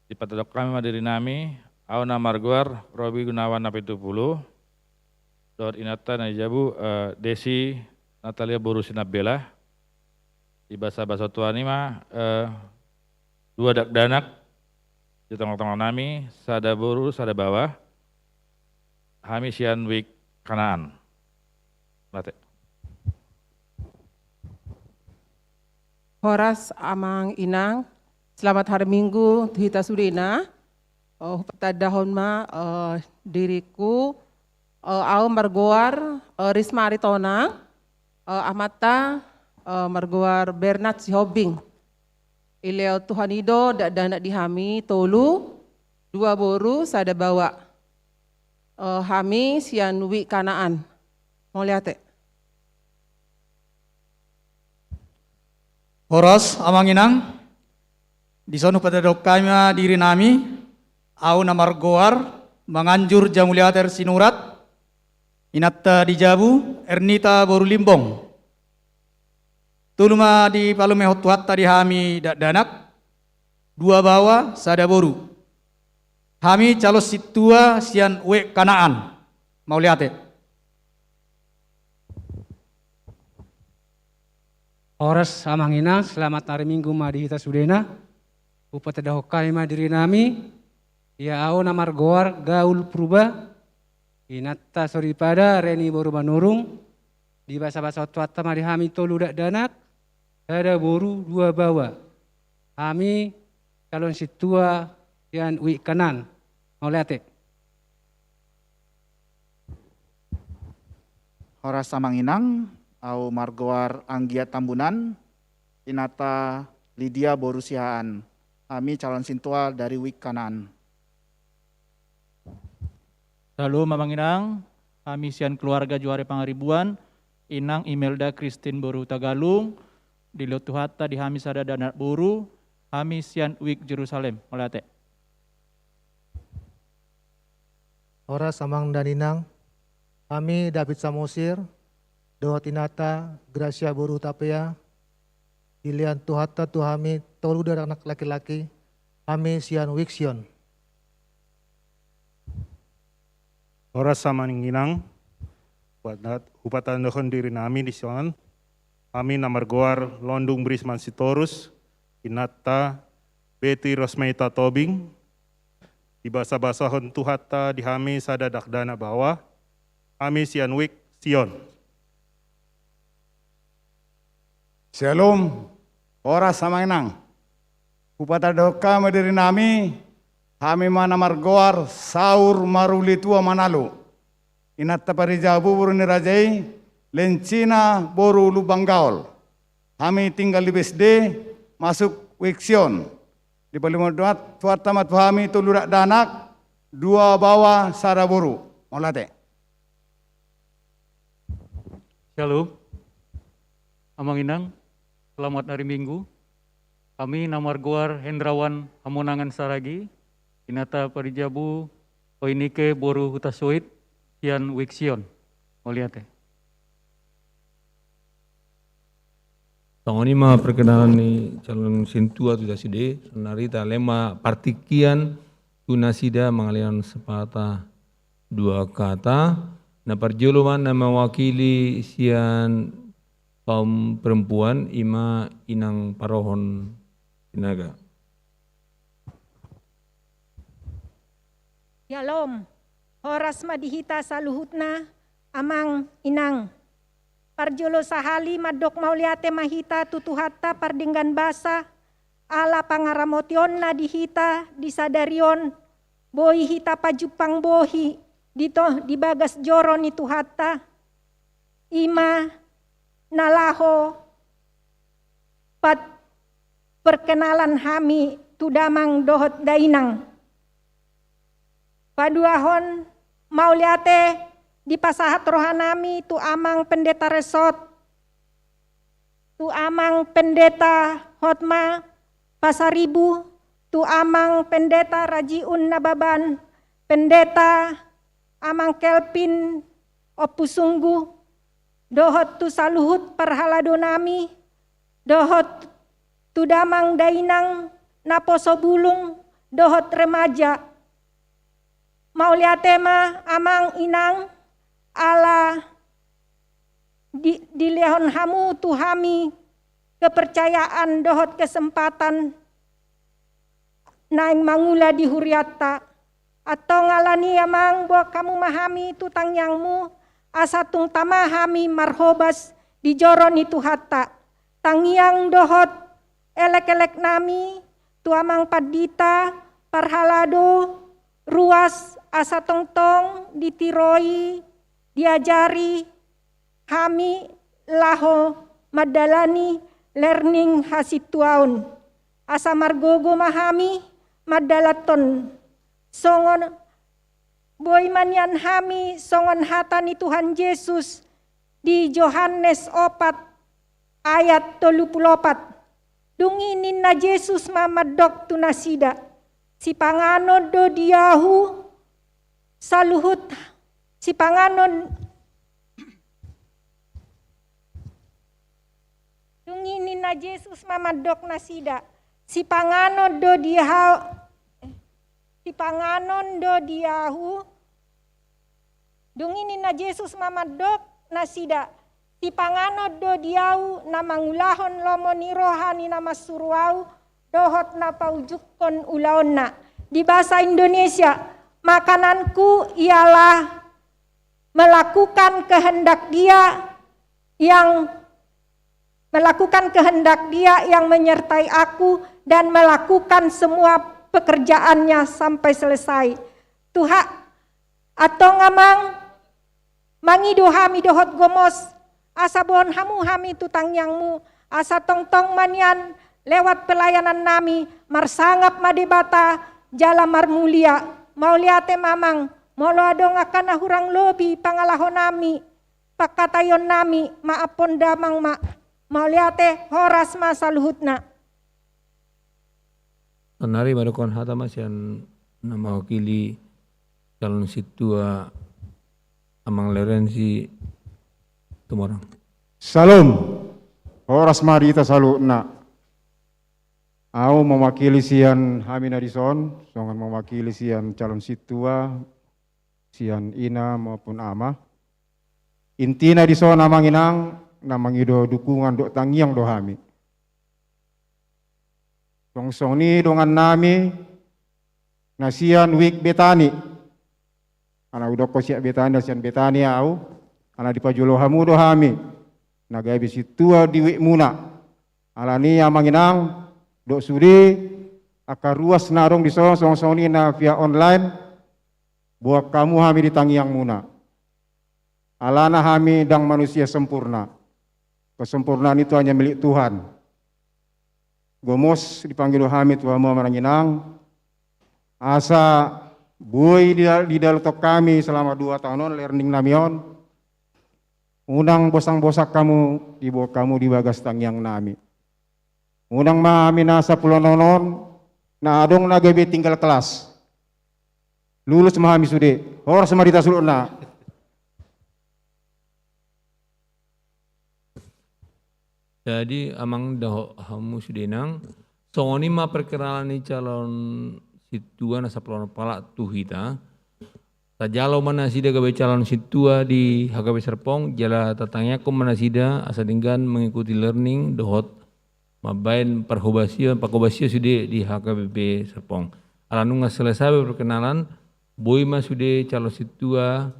Di patadok kami madiri nami, Auna Marguar, Robi Gunawan Napitupulu, Dor Inata Najabu, Desi Natalia Boru Sinabela. Di basa-basa Tuhan ini mah 2 dak danak di tengah-tengah nami, sada boru, sada bawah. Hami Sianwik Kanaan. Mate.
Horas Amang Inang, selamat hari Minggu Hita Surina. Patadahon ma diriku au margoar Risma Aritona, amata margoar Bernard Sihobing. Ileo Tuhanido dak danak dihami tolu 2 boru sada bawa. Hami Sianwik Kanaan. Mau lihat.
Horas Amang Inang, di sono patadok kami diri nami, au namargoar, manganjur jamuliater sinurat, Inata Dijabu, Ernita Boru Limbong. Tuluma di palume hotuhatta di hami dak danak, 2 bawa sada boru. Hami calon situa Sianwik Kanaan. Mau lihat.
Horas Amang Inang, selamat hari Minggu madihita sudena. Upatadaho kami madiri nami, ya au namargoar gaul purba, Inata Soripada Reni Boru Manurung, di basa-basa tuata madi hami tolu dak danak, ada boru 2 bawa. Hami calon situa Sianwik Kanaan. Mau lihat.
Horas Amang Inang, au margoar Anggia Tambunan, Inata Lydia Boru Sihaan. Kami calon sintua dari Wik Kanaan. Lalu mamanginang, kami sian keluarga Juare Pangaribuan, Inang Imelda Christine Boru Tagalung, di Lotuhata di Hami Sada Danak Boru, Hami sian Wik Jerusalem, Melate.
Ora samang daninang, kami David Samosir, Doa Tinata, Gracia Boru Tapea, Ilian Tuhata Tuhami, tolu dari anak laki-laki, kami sian Wiksion.
Ora sama ninginang, hupatan dohon diri nami di soan, kami namargoar Londung Brisman Sitorus, Inata, Betty Rosmeita Tobing, di basa-basa hon tuhata di kami sada dakdana bawah, kami sian Wik Sion.
Shalom, ora sama inang, hupatan doka madiri nami, kami mana margoar saur maruli tua Manalo. Inat taparijabu buru nirajai lencina boru lubang gaul. Kami tinggal di BSD masuk Wiksion. Di Balimudat tuat tamat kami tulurak danak dua bawa sara boru. Molate.
Shalom. Amanginang, selamat hari Minggu. Kami Namargoar Hendrawan Hamonangan Saragi. Inata Parijabu, Oinike Boru Hutasoit, Sian Wiksion. Oliate.
Tangoni ma perkenalan ni calon sintua tu daside, sonarita lema partikian tunasida mengalian sepatah dua kata. Na perjuluman na mewakili sian kaum perempuan ima inang parohon sinaga.
Shalom, horas madihita saluhutna, amang inang. Parjolo sahali madok mauliate mahita tutuhata pardinggan basa, ala pangaramotion na dihita disadarion, bohi hita pajupang bohi, dito dibagas joro ni tuhata, ima nalaho pat perkenalan hami tudamang dohot dainang. Paduahon mauliate di pasahat rohanami tu amang pendeta resort, tu amang pendeta hotma pasaribu, tu amang pendeta rajiun nababan, pendeta amang kelpin opusunggu, dohot tu saluhut perhalado nami, dohot tu damang dainang naposo bulung, dohot remaja. Mauliatema amang inang ala di lehon hamu tuhami kepercayaan dohot kesempatan naing mangula di huriata atau ngalani amang buat kamu mahami tutang yangmu asatung tamahami marhobas di joron itu hatta tangiang dohot elek-elek nami tu amang padita parhalado ruas asa tongtong ditiroi diajari kami laho madalani learning hasituaun asa margogo mahami madalaton songon boy manyan hami songon hata ni Tuhan Yesus di Yohanes 4 ayat 34 dunginin na Yesus mamadok tunasida si panganod do diahu saluhut si panganon dunginin na Yesus mamadok na sida si panganon do diahu si panganon do diahu dunginin na Yesus mamadok na sida si panganon do diahu na mangulahon lomo ni rohani na masuruau dohot na paujukon ulaon na di bahasa Indonesia. Makananku ialah melakukan kehendak Dia yang menyertai aku dan melakukan semua pekerjaannya sampai selesai. Tuhan atau ngamang mangido hami dohot gomos asabon hamu hami tutang yangmu asa tongtong manyan lewat pelayanan nami marsangap madebata jala marmulia. Mauliate mamang Molo adong akan hurang lobi pangalahon nami, pakatayon nami, maapon damang mauliate horas masa luhutna.
Nari madukon hata masian nama wakili calon situa amang lerensi tumorang.
Salam, horas marita salutna. Aku mewakili sian Hamin Adison, songan mewakili sian calon situa, sian Ina maupun Ama. Intina di sana manginang, namangido dukungan dok tangiang do hami. Songsong ni dongan nami, nasian wik betani. Anak udah kosiak betani, nasian betani au, anak dipajulo hamu do hami. Nagai bisitua di wik muna. Alani amanginang, dok sudi, akar ruas narong di sana, songsong ni na via online, buat kamu hami di tangiang muna. Alana hami dang manusia sempurna. Kesempurnaan itu hanya milik Tuhan. Gomos dipanggil hami Tuhan Maranginang. Asa buai di dalam kami selama 2 tahun learning namion. Unang bosang-bosak kamu dibawa kamu di bagas tangiang nami. Unang mahami nasa pulononon na adong nagabi tinggal kelas. Lulus mahami sude. Horas marita suluna.
Jadi amang dah hamu sudenang, songoni ma perkenalan ni calon situa nasa pelon palak tuhita. Tajalo mana sida gabe calon situa di HKB Serpong, jala tatangnya ko mana sida asadinggan mengikuti learning dohot mabain perhubasio pakobasio sude di HKBP Serpong. Alanunga selesai perkenalan, boy ma sude calon situa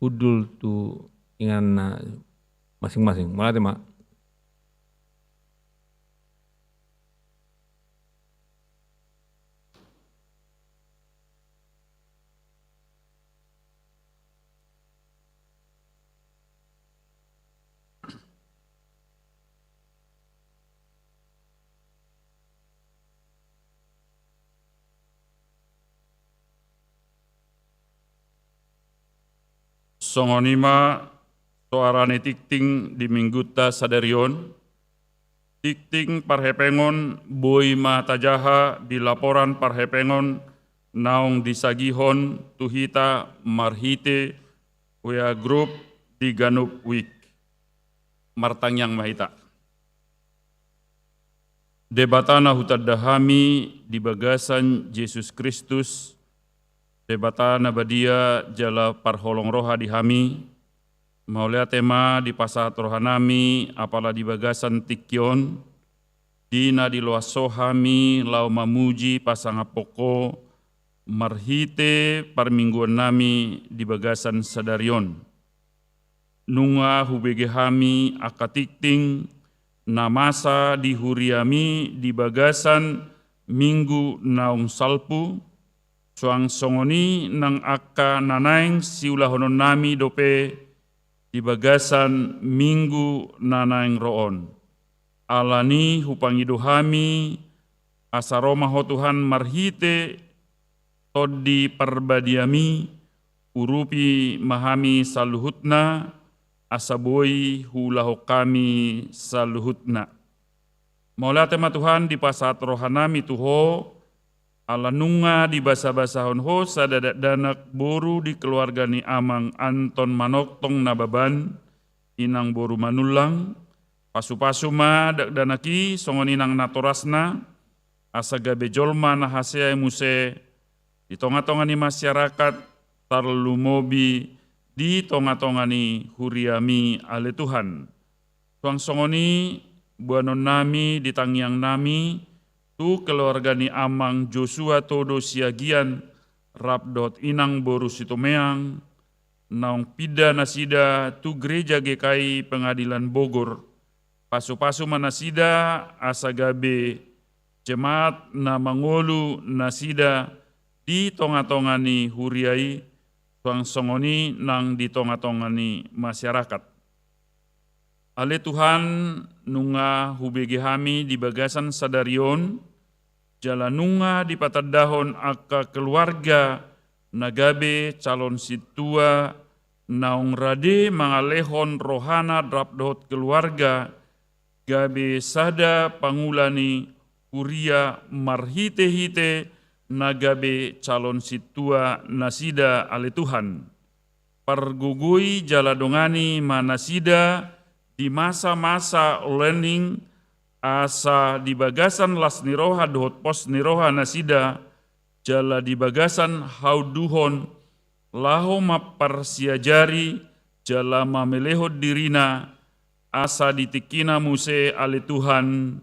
udul tu ingan masing-masing. Mulai mak.
Songonima soarane tikting di mingguta sadarion, tikting parhepengon boi ma tajaha di laporan parhepengon naong disagihon tuhita marhite wea grup di Ganup Wik martangyang mahita. Debatana hutadahami di bagasan Yesus Kristus, debatana badia jala parholong roha di hami, maulea tema di pasat rohanami apala di bagasan tikyon, dina di loaso hami lau mamuji pasangapoko, marhite parmingguan nami di bagasan sadarion. Nunga hubege hami akatikting, namasa di huriami di bagasan minggu naung salpu, suang songoni nang akka nanaing siulahonon nami dope di bagasan minggu nanaing roon. Alani hupangido hami asaroma ho Tuhan marhite todi perbadiami urupi mahami saluhutna asaboi hulaho kami saluhutna. Maulah tema Tuhan di pasat rohanami tuho alanunga di basa-basahon ho sadadak danak boru di keluarga ni amang Anton Manoktong nababan inang boru manulang pasu-pasu ma dak danaki songon inang natorasna asaga bejolma nahasea muse di tonga-tonga ni masyarakat tarlu mobi di tonga-tonga ni huriami ale Tuhan. Tuang songoni buanon nami di tangiang nami tu keluarga ni amang Joshua todo siagian rabdot inang boru situmeang naung pida nasida tu gereja GKI Pengadilan Bogor pasu-pasu manasida asagabe jemaat na mangolu nasida di tonga-tonga ni huriai tuang songoni nang di tonga-tonga ni masyarakat. Ale Tuhan nunga hubege hami di bagasan sadarion jalanunga di patadahon akka keluarga nagabe calon situa, naung rade mangalehon rohana drap dohot keluarga, gabe sada pangulani kuria marhite-hite, nagabe calon situa nasida ale Tuhan. Pergugui jaladongani manasida di masa-masa learning asa di bagasan las niroha dohot pos niroha nasida jala di bagasan hauduhon laho maparsiajari jala mamelehot dirina asa ditikina muse ale Tuhan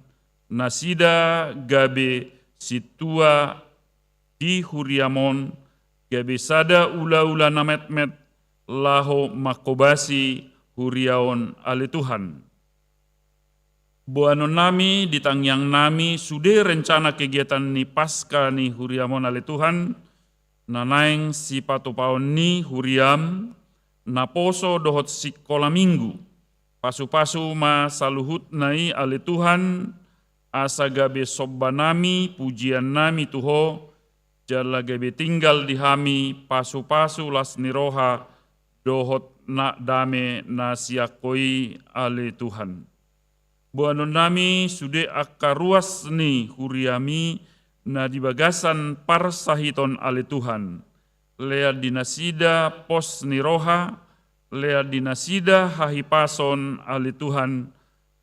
nasida gabe situa di huriamon gabe sada ula-ula namet-met laho makobasi huriaon ale Tuhan. Buanon nami ditangyang nami sude rencana kegiatan ni pasca ni huriamon ale Tuhan, nanaeng si patupaon ni huriam, naposo dohot sikola minggu, pasu-pasu ma saluhut nai ale Tuhan, asa gabe sobba nami, pujian nami tuho, jala gabe tinggal di hami, pasu-pasu las niroha, dohot na dame na siakoi ale Tuhan. Buanon nami sude akaruas ni huriami na dibagasan parsahiton ale Tuhan. Lea dinasida pos niroha, lea dinasida hahipason ale Tuhan,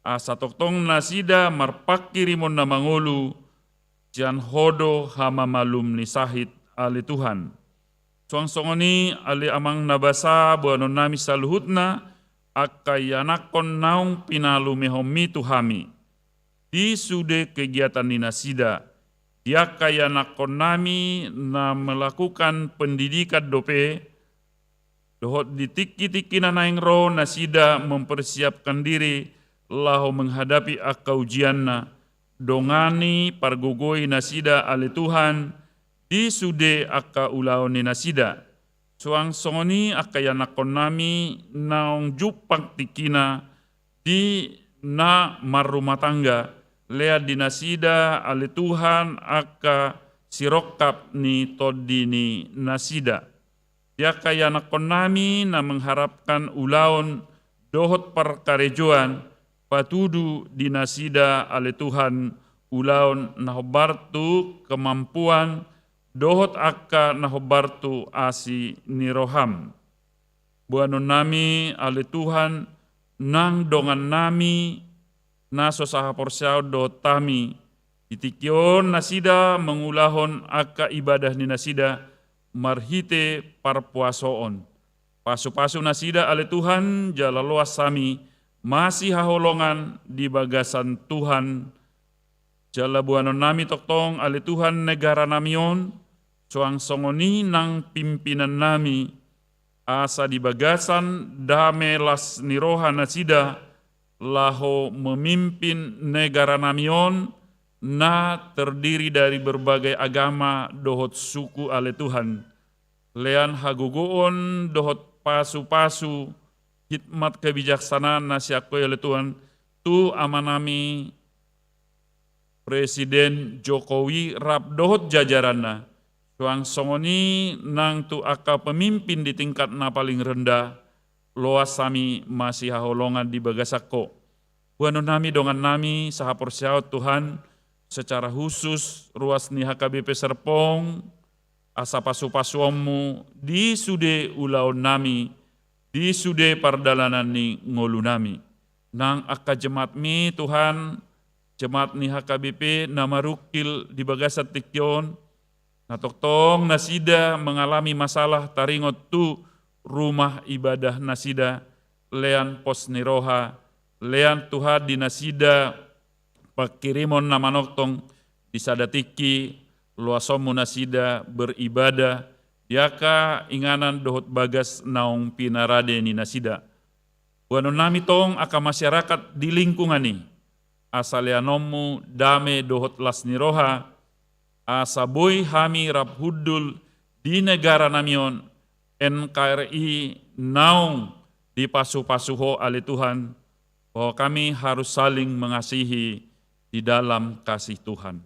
asa toktong nasida marpakirimon na mangulu, jan hodo hama malum ni sahit ale Tuhan. Soang-songoni ali amang nabasa buanon nami saluhutna akayanakon naung pinalu mehomi tuhami. Di sude kegiatan ninasida, dia kayanakon nami na melakukan pendidikan dope, dohot ditiki-tiki na naing roh nasida mempersiapkan diri lahu menghadapi ujianna, dongani pargogoi nasida ale Tuhan, di sude aka ulaon ni nasida. Suang songoni aka yanakon nami naong jupang tikina di na marumah tangga. Lea di nasida ale Tuhan aka sirokap ni todi ni nasida. Dia aka yanakon nami na mengharapkan ulaon dohot perkarejoan patudu di nasida ale Tuhan ulaon nahobartu kemampuan dohot akka nahobartu asi niroham. Buanon nami ale Tuhan nang dongan nami naso saha porsiao dohot tami. Itikion nasida mengulahon akka ibadah ni nasida marhite parpuasoon. Pasu-pasu nasida ale Tuhan jala loas sami masih haholongan di bagasan Tuhan. Jala buanon nami toktong ale Tuhan negara namion, soang songoni nang pimpinan nami, asa di bagasan dame las niroha nasida, laho memimpin negara namion, na terdiri dari berbagai agama dohot suku ale Tuhan. Lean hagugoon dohot pasu-pasu, hikmat kebijaksanaan nasiakoi ale Tuhan, tu amanami Presiden Jokowi rap dohot jajaranna. Suang songoni nang tu aka pemimpin di tingkat na paling rendah, loas sami masih haholongan di bagasako. Buanon nami dongan nami sahapor siaut Tuhan, secara khusus ruas ni HKBP Serpong, asa pasu-pasuomu di sude ulaon nami, di sude pardalanan ni ngolu nami. Nang aka jemaat mi Tuhan, jemaat ni HKBP nama rukil di bagasat tikyon, na toktong nasida mengalami masalah taringot tu rumah ibadah nasida, lean pos niroha, lean Tuhan di nasida pakirimon nama noktong disadatiki luasomu nasida beribadah, diaka inganan dohot bagas naong pinarade ni nasida. Buanon nami tong aka masyarakat di lingkungan ni, asalianomu dame dohot las niroha, asa boy hami rap hudul di negara namion NKRI naung di pasu-pasuho ale Tuhan, bahwa kami harus saling mengasihi di dalam kasih Tuhan.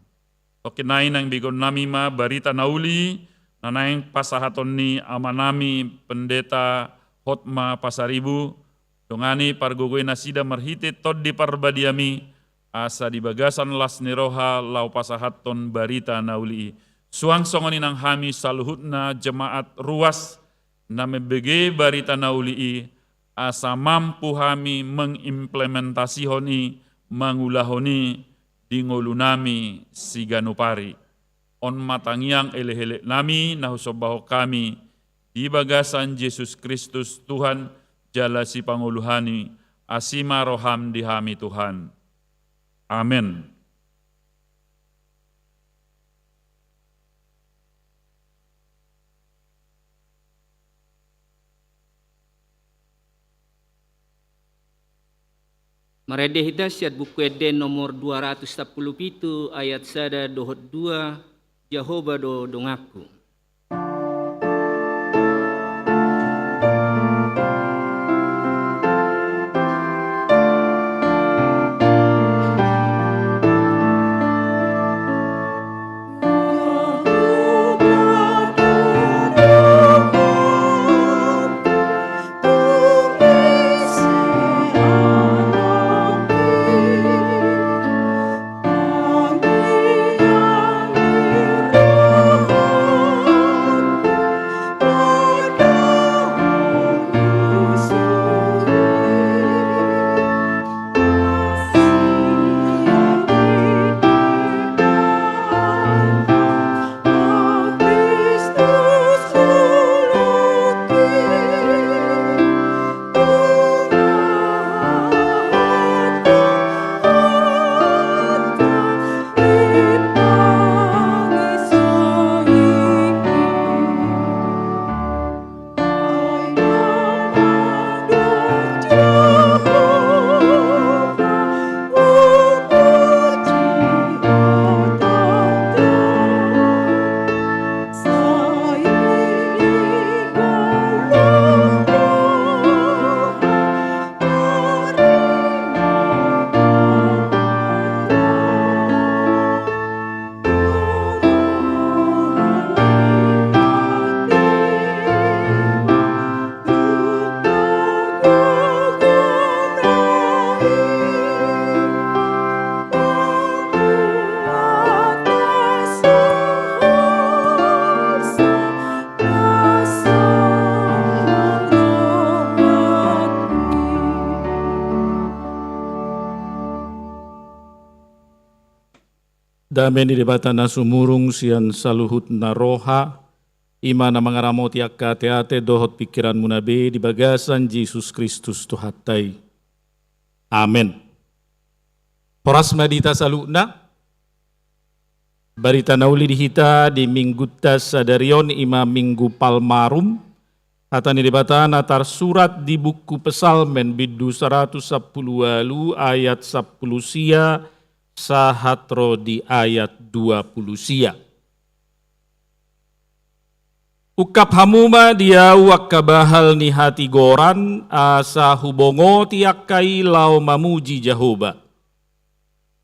Tokinai nang bigon nami ma barita nauli Nanaing pasahaton ni amanami pendeta Hotma Pasaribu, dongani pargogoi nasida marhitit tod di parbadiami, asa di bagasan las niroha lau pasahaton barita nauli. Suang songoni nang hami saluhutna jemaat ruas na mebege barita nauli, asa mampu hami mengimplementasihoni, mangulahoni di ngolunami siganupari. On matangiang elehele nami nahusobaho kami di bagasan Yesus Kristus Tuhan jala si panguluhani asima roham dihami Tuhan. Amin.
Marede hidayat buku Eden nomor 217 ayat 1 dohot 2 Jehovah do dongaku.
Damen di debata nasumurung sian saluhut naroha, imana mangaramoti akka teate dohot pikiran munabe di bagasan Yesus Kristus Tuhatai. Amin. Poras medita saluna, barita nauli dihita di minggu sadarion ima minggu palmarum, hatani debata natar surat di buku pesalmen bidu 110 walu ayat 10 sia, sahatro di ayat 20 sia. Ukap hamuma dia wakabahal ni hati goran asa hubongo tiakai lau mamuji Jehovah.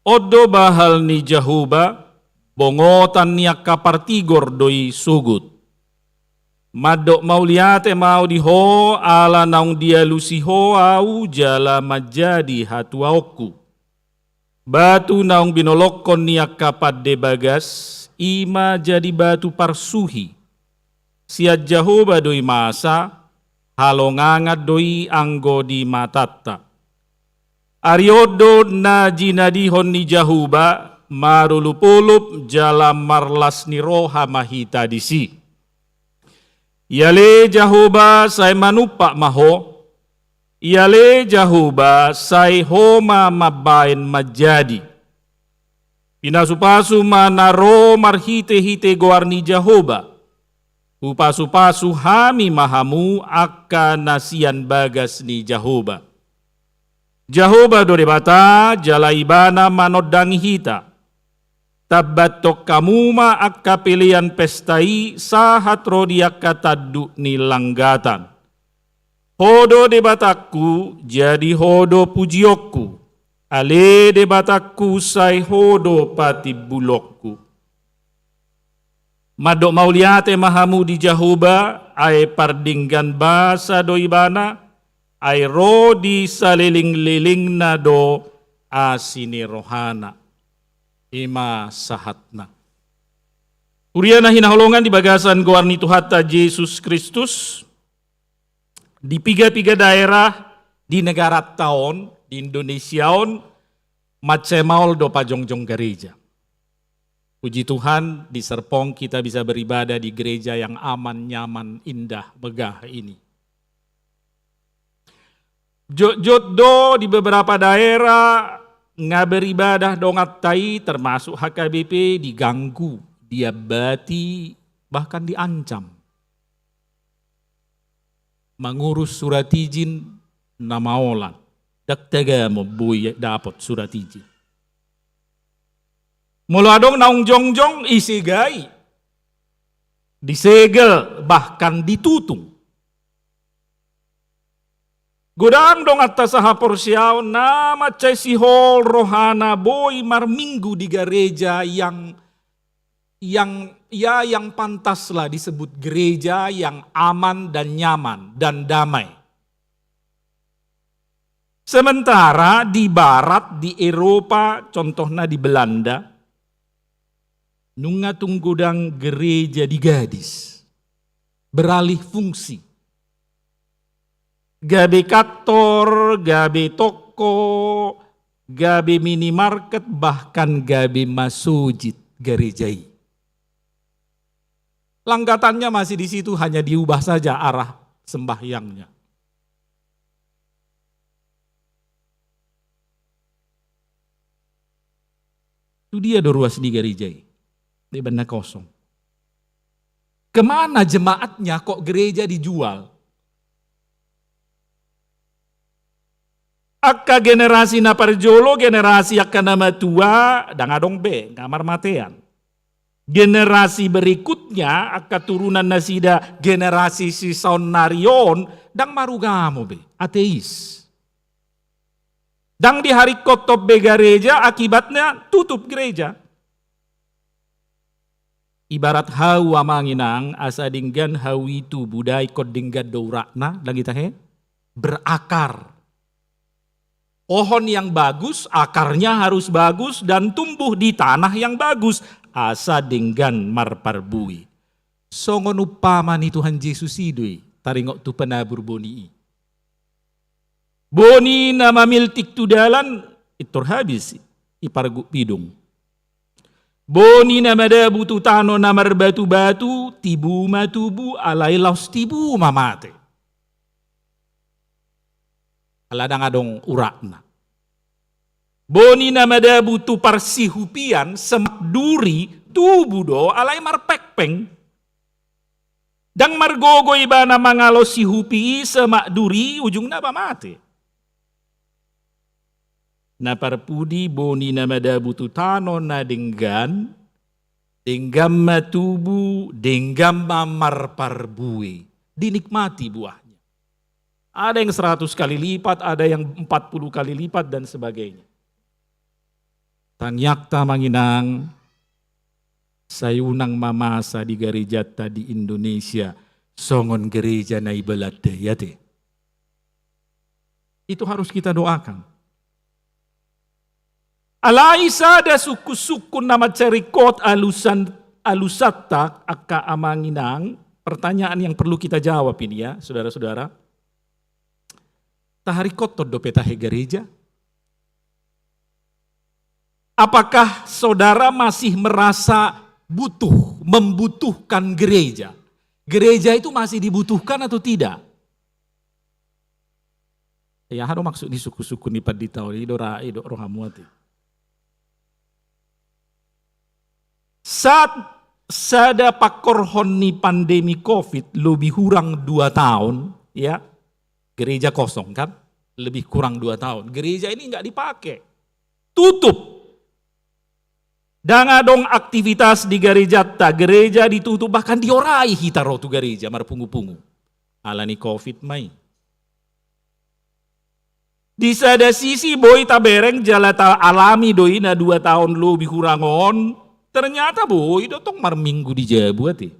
Odo bahal ni Jehovah bongotan niak kapartigor doi sugut. Madok mauliate mau diho ala naung dia lusiho au jala majadi hatuaoku. Batu naung binolokon niak kapad de bagas, ima jadi batu parsuhi. Siat Jehovah doi masa, halongangat doi anggo di matata. Ariodo na jinadihon ni Jehovah, marulupulup jalam marlas ni roha mahita disi. Yale Jehovah say manupak maho, Iale Jehovah say homa mabain majadi. Pinasupasu manaro marhite-hite goarni Jehovah. Upasu-pasu hami mahamu akka nasian bagas ni Jehovah. Jehovah dore bata jalaibana manodangi hita. Tabatok kamuma akka pilihan pestai sahat rodi akka taddu ni langgatan. Hodo de bataku jadi hodo pujiokku, ale de bataku say hodo pati bulokku. Madok mauliate mahamu di Jahoba, ay pardinggan basa do ibana, ay rodi saliling-liling na do asini rohana. Ima sahatna. Uriana hinaholongan di bagasan goarni Tuhata Yesus Kristus, di piga-piga daerah di negara taon, di Indonesiaon, macemaol do pajongjong gereja. Puji Tuhan, di Serpong kita bisa beribadah di gereja yang aman, nyaman, indah, megah ini. Jot do di beberapa daerah nggak beribadah dongat tai, termasuk HKBP, diganggu, diabati, bahkan diancam. Mengurus surat izin nama olan, dak tega mo boy dapat surat izin. Muladong naung jongjong isigai, disegel, bahkan ditutung. Godang dong atas sahapor siaw nama cesihol rohana boy marminggu di gereja yang pantaslah disebut gereja yang aman dan nyaman dan damai. Sementara di barat, di Eropa, contohnya di Belanda, nungatung godang gereja di Gadis, beralih fungsi. Gabe kantor, gabe toko, gabe minimarket, bahkan gabe masjid gerejai. Langgatannya masih di situ, hanya diubah saja arah sembahyangnya. Itu dia ruas di gerejai, di benda kosong. Kemana jemaatnya kok gereja dijual? Akka generasi na parjolo, generasi akka nama tua, dangadong be, kamar matean. Generasi berikutnya, akka turunan nasida generasi si sonarion, dang marugamo be, ateis. Dang di hari kotop be gereja, akibatnya tutup gereja. Ibarat hawa manginang, asa dinggan hawi itu budai kod dinggan dourakna, lagi tahe, berakar. Pohon yang bagus, akarnya harus bagus dan tumbuh di tanah yang bagus. Asa dinggan marparbui. Songon upaman ni Tuhan Yesus idui, taringok tu penabur boni. Boni nama miltik tu dalan, itur habis, ipargu pidung. Boni nama dabu tu tano namar batu-batu, tibu matubu, alai laus tibu mamate. Aladang adong urakna. Boni nama dabu tu parsihupian semak duri tubu do alai marpekpeng. Dang margogo ibana mangalo sihupi semak duri ujung napa mate. Na parpudi boni nama dabu tu tano na denggan matubu denggam mamar parbui. Dinikmati buah. Ada yang 100 kali lipat, ada yang 40 kali lipat, dan sebagainya. Tanyakta manginang, sayunang mamasa di gereja di Indonesia, songon gereja na ibalat yate. Itu harus kita doakan. Alaisa ada suku-suku nama cerikot alusatta akka amanginang. Pertanyaan yang perlu kita jawab ini ya, saudara-saudara. Tahari kotor do petahe gereja? Apakah saudara masih merasa membutuhkan gereja? Gereja itu masih dibutuhkan atau tidak? Ya, haro maksud ni suku-suku ni paditao ni dora rohamuati. Saat sada pakorhon ni pandemi Covid lebih kurang 2 tahun, ya. Gereja kosong kan, lebih kurang 2 tahun. Gereja ini nggak dipakai, tutup. Dangadong aktivitas di gereja ditutup, bahkan diorai hitaro tu gereja marpungu-pungu. Alani Covid mai. Di sada sisi boy tabereng jalata alami doi na 2 tahun lebih kurang on, Ternyata boy dotong mar minggu di Jabu ati.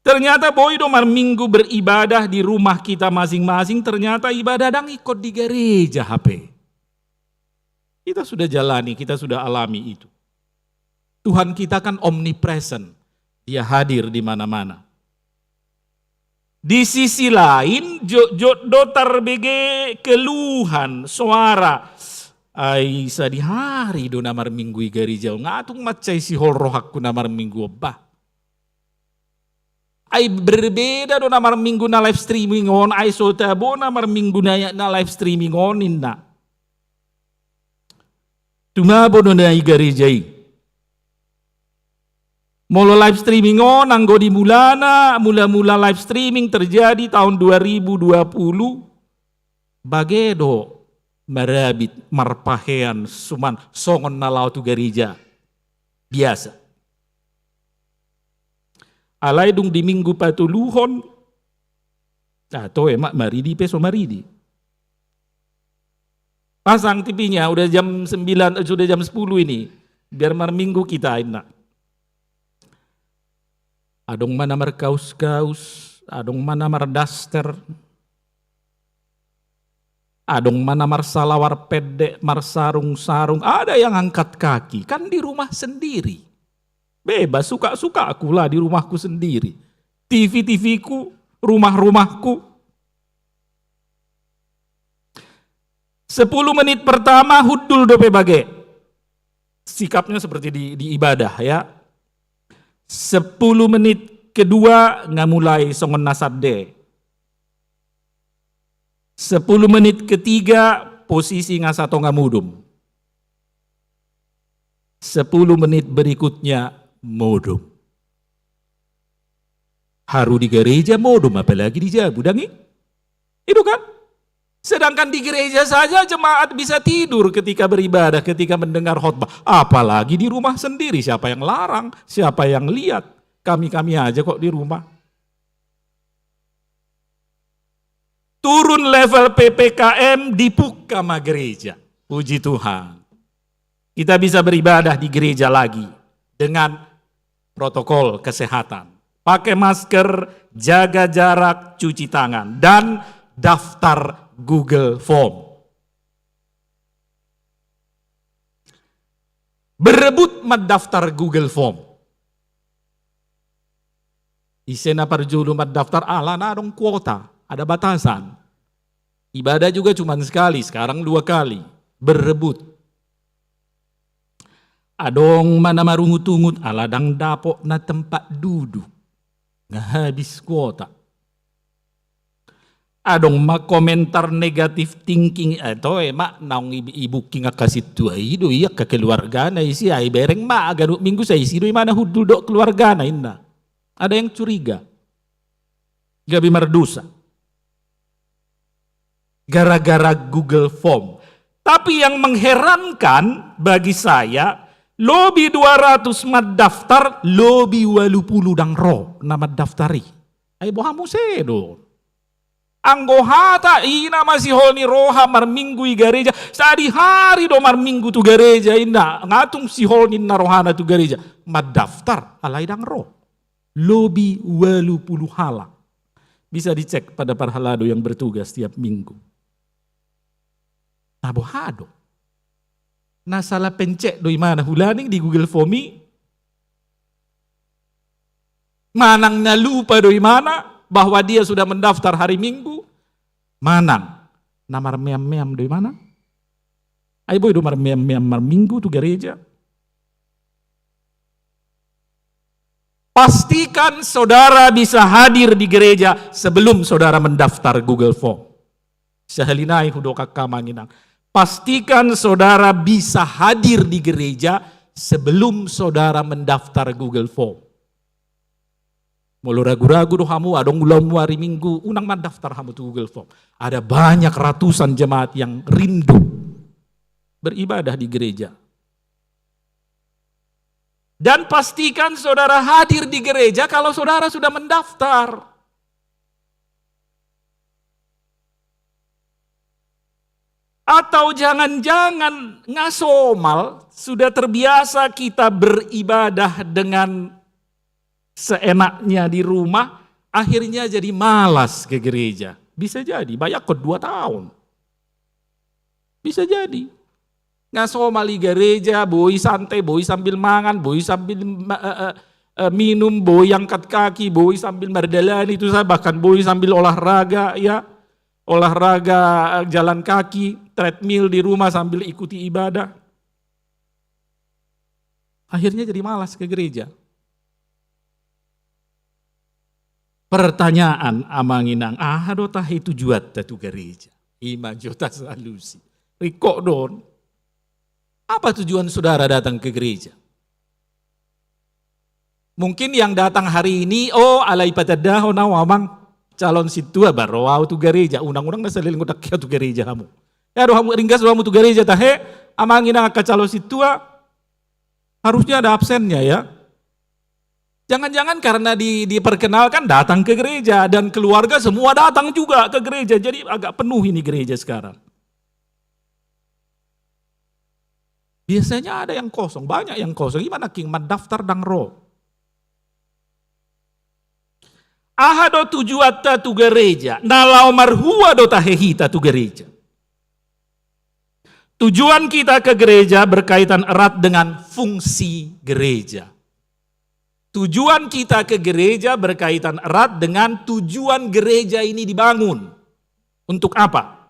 Ternyata boy do mar minggu beribadah di rumah kita masing-masing, ternyata ibadah dang ikut di gereja HP. Kita sudah jalani, kita sudah alami itu. Tuhan kita kan omnipresent, dia hadir di mana-mana. Di sisi lain, dotar bege keluhan, suara. Ai sa di hari do namar minggu gereja, ngatung macai si hol rohakku namar minggu bah. Ai berbeda do namar minggu na live streaming on, ai so tabo namar minggu na live streaming on inna. Tumabo do na gereja. Mula live streaming on, anggo di mula live streaming terjadi tahun 2020. Bagedo marabit marpahean suman songon nalau tu gereja biasa. Alai dung di minggu patuluhon, atau emak maridi peso maridi. Pasang TV-nya udah jam 9, sudah jam 10 ini, biar mar minggu kita enak. Adong mana mar kaus-kaus, adong mana mar daster, adong mana mar salawar pendek, mar sarung-sarung, ada yang angkat kaki, kan di rumah sendiri. Bebas, suka-suka akulah di rumahku sendiri. TV-TV-ku, rumah-rumahku. 10 menit pertama hudul dope bage. Sikapnya seperti di ibadah ya. 10 menit kedua ngamulai songon nasade. 10 menit ketiga posisi ngasato ngamudum. 10 menit berikutnya modum. Haru di gereja modum, apalagi di Jabu dangi. Itu kan? Sedangkan di gereja saja jemaat bisa tidur ketika beribadah, ketika mendengar khotbah. Apalagi di rumah sendiri, siapa yang larang, siapa yang lihat. Kami-kami aja kok di rumah. Turun level PPKM dibuka sama gereja. Puji Tuhan. Kita bisa beribadah di gereja lagi dengan protokol kesehatan. Pakai masker, jaga jarak, cuci tangan, dan daftar Google Form. Berebut mendaftar Google Form. Isena parjulu mendaftar ala na dong kuota, ada batasan. Ibadah juga cuma sekali, sekarang 2 kali. Berebut. Adong mana marungut-ungut ala dang dapok na tempat duduk. Nggak habis kuota. Adong ma komentar negatif thinking atau emak naung ibu kinga kasih tua itu iya ke keluarga na isi ai bereng ma agak minggu saya isi doi mana hudu dok keluarga na inna. Ada yang curiga. Gabi merdusa. Gara-gara Google Form. Tapi yang mengherankan bagi saya, lobi 200 mad daftar, lobi 80 dang ro nama daftari. Ai bohamu sedo. Anggohata ina masih holni roha mar minggu i gereja. Sadi hari do mar minggu tu gereja ina ngatung si holni na rohana tu gereja. Mad daftar alai dang ro. Lobi 80 hala. Bisa dicek pada para halado yang bertugas tiap minggu. Nabohado. Nah salah pencet doi mana hulaning di Google Formi. Manang na lupa doi mana bahwa dia sudah mendaftar hari Minggu. Manang namar meam-meam doi mana? Ai boy do mar meam-meam mar Minggu tu gereja. Pastikan saudara bisa hadir di gereja sebelum saudara mendaftar Google Form. Sahalinai hudoka kamanginang. Pastikan saudara bisa hadir di gereja sebelum saudara mendaftar Google Form. Mulu ragu-ragu doh hamu adong ulam hari Minggu unang mendaftar hamu tu Google Form. Ada banyak ratusan jemaat yang rindu beribadah di gereja. Dan pastikan saudara hadir di gereja kalau saudara sudah mendaftar. Atau jangan-jangan ngasomal, sudah terbiasa kita beribadah dengan seenaknya di rumah, akhirnya jadi malas ke gereja. Bisa jadi, banyak kok 2 tahun. Bisa jadi. Ngasomal di gereja, boi santai, boi sambil mangan, boi sambil minum, boi angkat kaki, boi sambil merdalani, itu saya bahkan boi sambil olahraga, ya. Olahraga jalan kaki, treadmill di rumah sambil ikuti ibadah. Akhirnya jadi malas ke gereja. Pertanyaan amanginang, dotah itu juat tu gereja. Ima jota salusi. Rikok don. Apa tujuan saudara datang ke gereja? Mungkin yang datang hari ini, alai patadaho na wamang calon situa baru tu gereja. Undang-undang nasa lilin kotak tu gereja kamu. Ya doa kamu ringkas doamu tu gereja tahe, amanginang ke calon situa, harusnya ada absennya ya. Jangan-jangan karena diperkenalkan datang ke gereja dan keluarga semua datang juga ke gereja. Jadi agak penuh ini gereja sekarang. Biasanya ada yang kosong, banyak yang kosong. Gimana king mendaftar dang ro? Ahado tujuata tu gereja, nalau marhua do tahehita tu gereja. Tujuan kita ke gereja berkaitan erat dengan fungsi gereja. Tujuan kita ke gereja berkaitan erat dengan tujuan gereja ini dibangun. Untuk apa?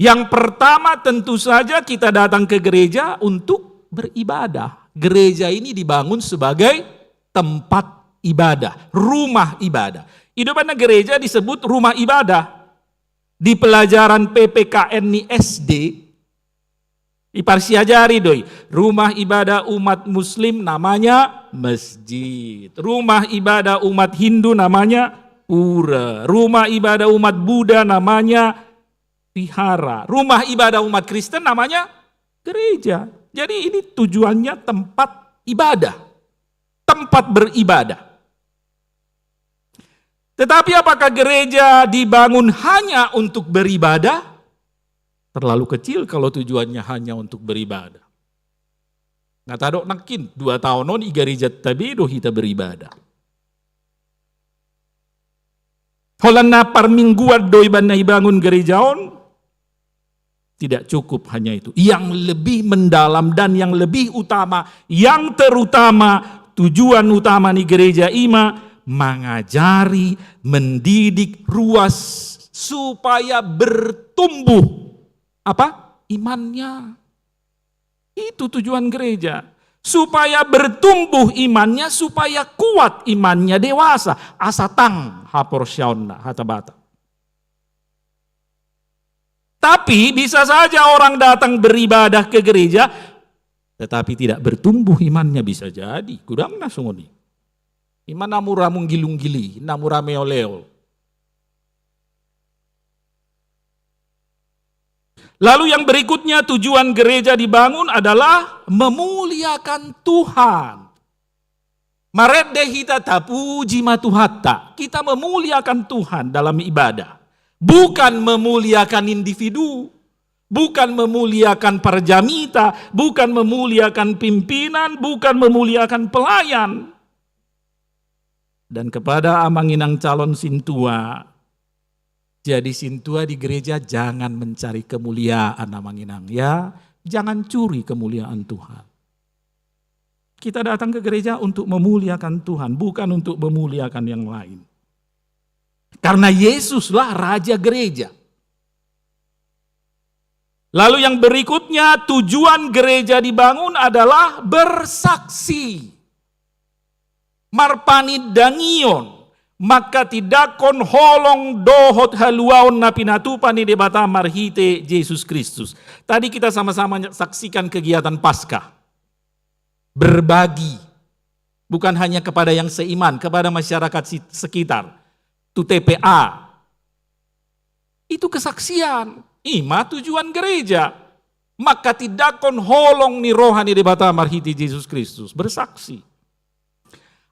Yang pertama tentu saja kita datang ke gereja untuk beribadah. Gereja ini dibangun sebagai tempat ibadah, rumah ibadah. Di depan gereja disebut rumah ibadah. Di pelajaran PPKN ni SD, diparsiajari doi, rumah ibadah umat muslim namanya masjid. Rumah ibadah umat Hindu namanya pura. Rumah ibadah umat Buddha namanya vihara. Rumah ibadah umat Kristen namanya gereja. Jadi ini tujuannya tempat ibadah. Tempat beribadah. Tetapi apakah gereja dibangun hanya untuk beribadah? Terlalu kecil kalau tujuannya hanya untuk beribadah. Nah tadok nakin 2 tahunon i gereja tabedo kita beribadah. Holana parmingguan doi banai bangun gerejaon, tidak cukup hanya itu. Yang lebih mendalam dan yang lebih utama, yang terutama, tujuan utama di gereja ima, mengajari, mendidik ruas supaya bertumbuh apa? Imannya. Itu tujuan gereja. Supaya bertumbuh imannya, supaya kuat imannya, dewasa. Asatang haporsyaonna hatabata. Tapi bisa saja orang datang beribadah ke gereja, tetapi tidak bertumbuh imannya, bisa jadi. Kudang nasungoni. Iman namura munggilunggili, namura meoleo. Lalu yang berikutnya tujuan gereja dibangun adalah memuliakan Tuhan. Maredde hita tapuji matuhatta. Kita memuliakan Tuhan dalam ibadah. Bukan memuliakan individu. Bukan memuliakan parjamita. Bukan memuliakan pimpinan. Bukan memuliakan pelayan. Dan kepada amanginang calon sintua, jadi sintua di gereja jangan mencari kemuliaan amanginang ya, jangan curi kemuliaan Tuhan. Kita datang ke gereja untuk memuliakan Tuhan, bukan untuk memuliakan yang lain. Karena Yesuslah raja gereja. Lalu yang berikutnya tujuan gereja dibangun adalah bersaksi. Marpani dangion, maka tidakon holong dohot haluaon na pinatupani debata marhite Yesus Kristus. Tadi kita sama-sama saksikan kegiatan Paskah. Berbagi, bukan hanya kepada yang seiman, kepada masyarakat sekitar. Tu TPA. Itu kesaksian. Ima tujuan gereja. Maka tidakon holong ni rohani debata marhite Yesus Kristus. Bersaksi.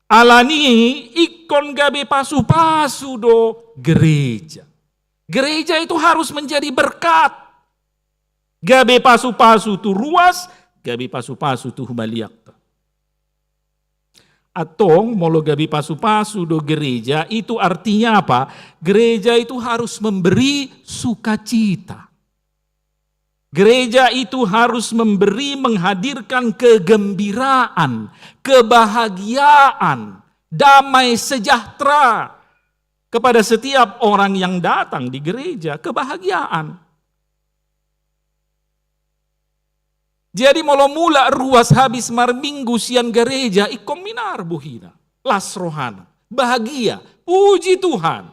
Alani ikon gabe pasu-pasu do gereja. Gereja itu harus menjadi berkat. Gabe pasu-pasu tu ruas, gabe pasu-pasu tu humaliak. Atong molo gabi pasu-pasu do gereja itu artinya apa? Gereja itu harus memberi sukacita. Gereja itu harus memberi, menghadirkan kegembiraan, kebahagiaan, damai sejahtera kepada setiap orang yang datang di gereja, kebahagiaan. Jadi molo mula ruas habis marminggu sian gereja ikom minar buhina. Las rohana. Bahagia. Puji Tuhan.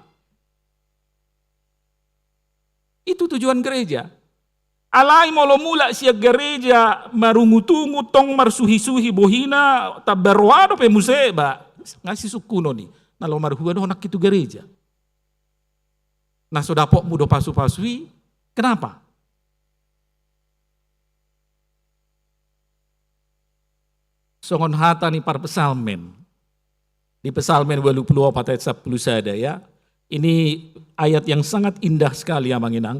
Itu tujuan gereja. Alai molo mula sian gereja marungu-tungu tong marsuhi-suhi buhina tabarwado pe museba. Ngasih sukuno nih. Nalo marhuan honak itu gereja. Nah sodapok mudo pasu-pasui. Kenapa? Songon hata ni par pesalmen. Di pesalmen 24 ayat 10 ya. Ini ayat yang sangat indah sekali ya Manginang.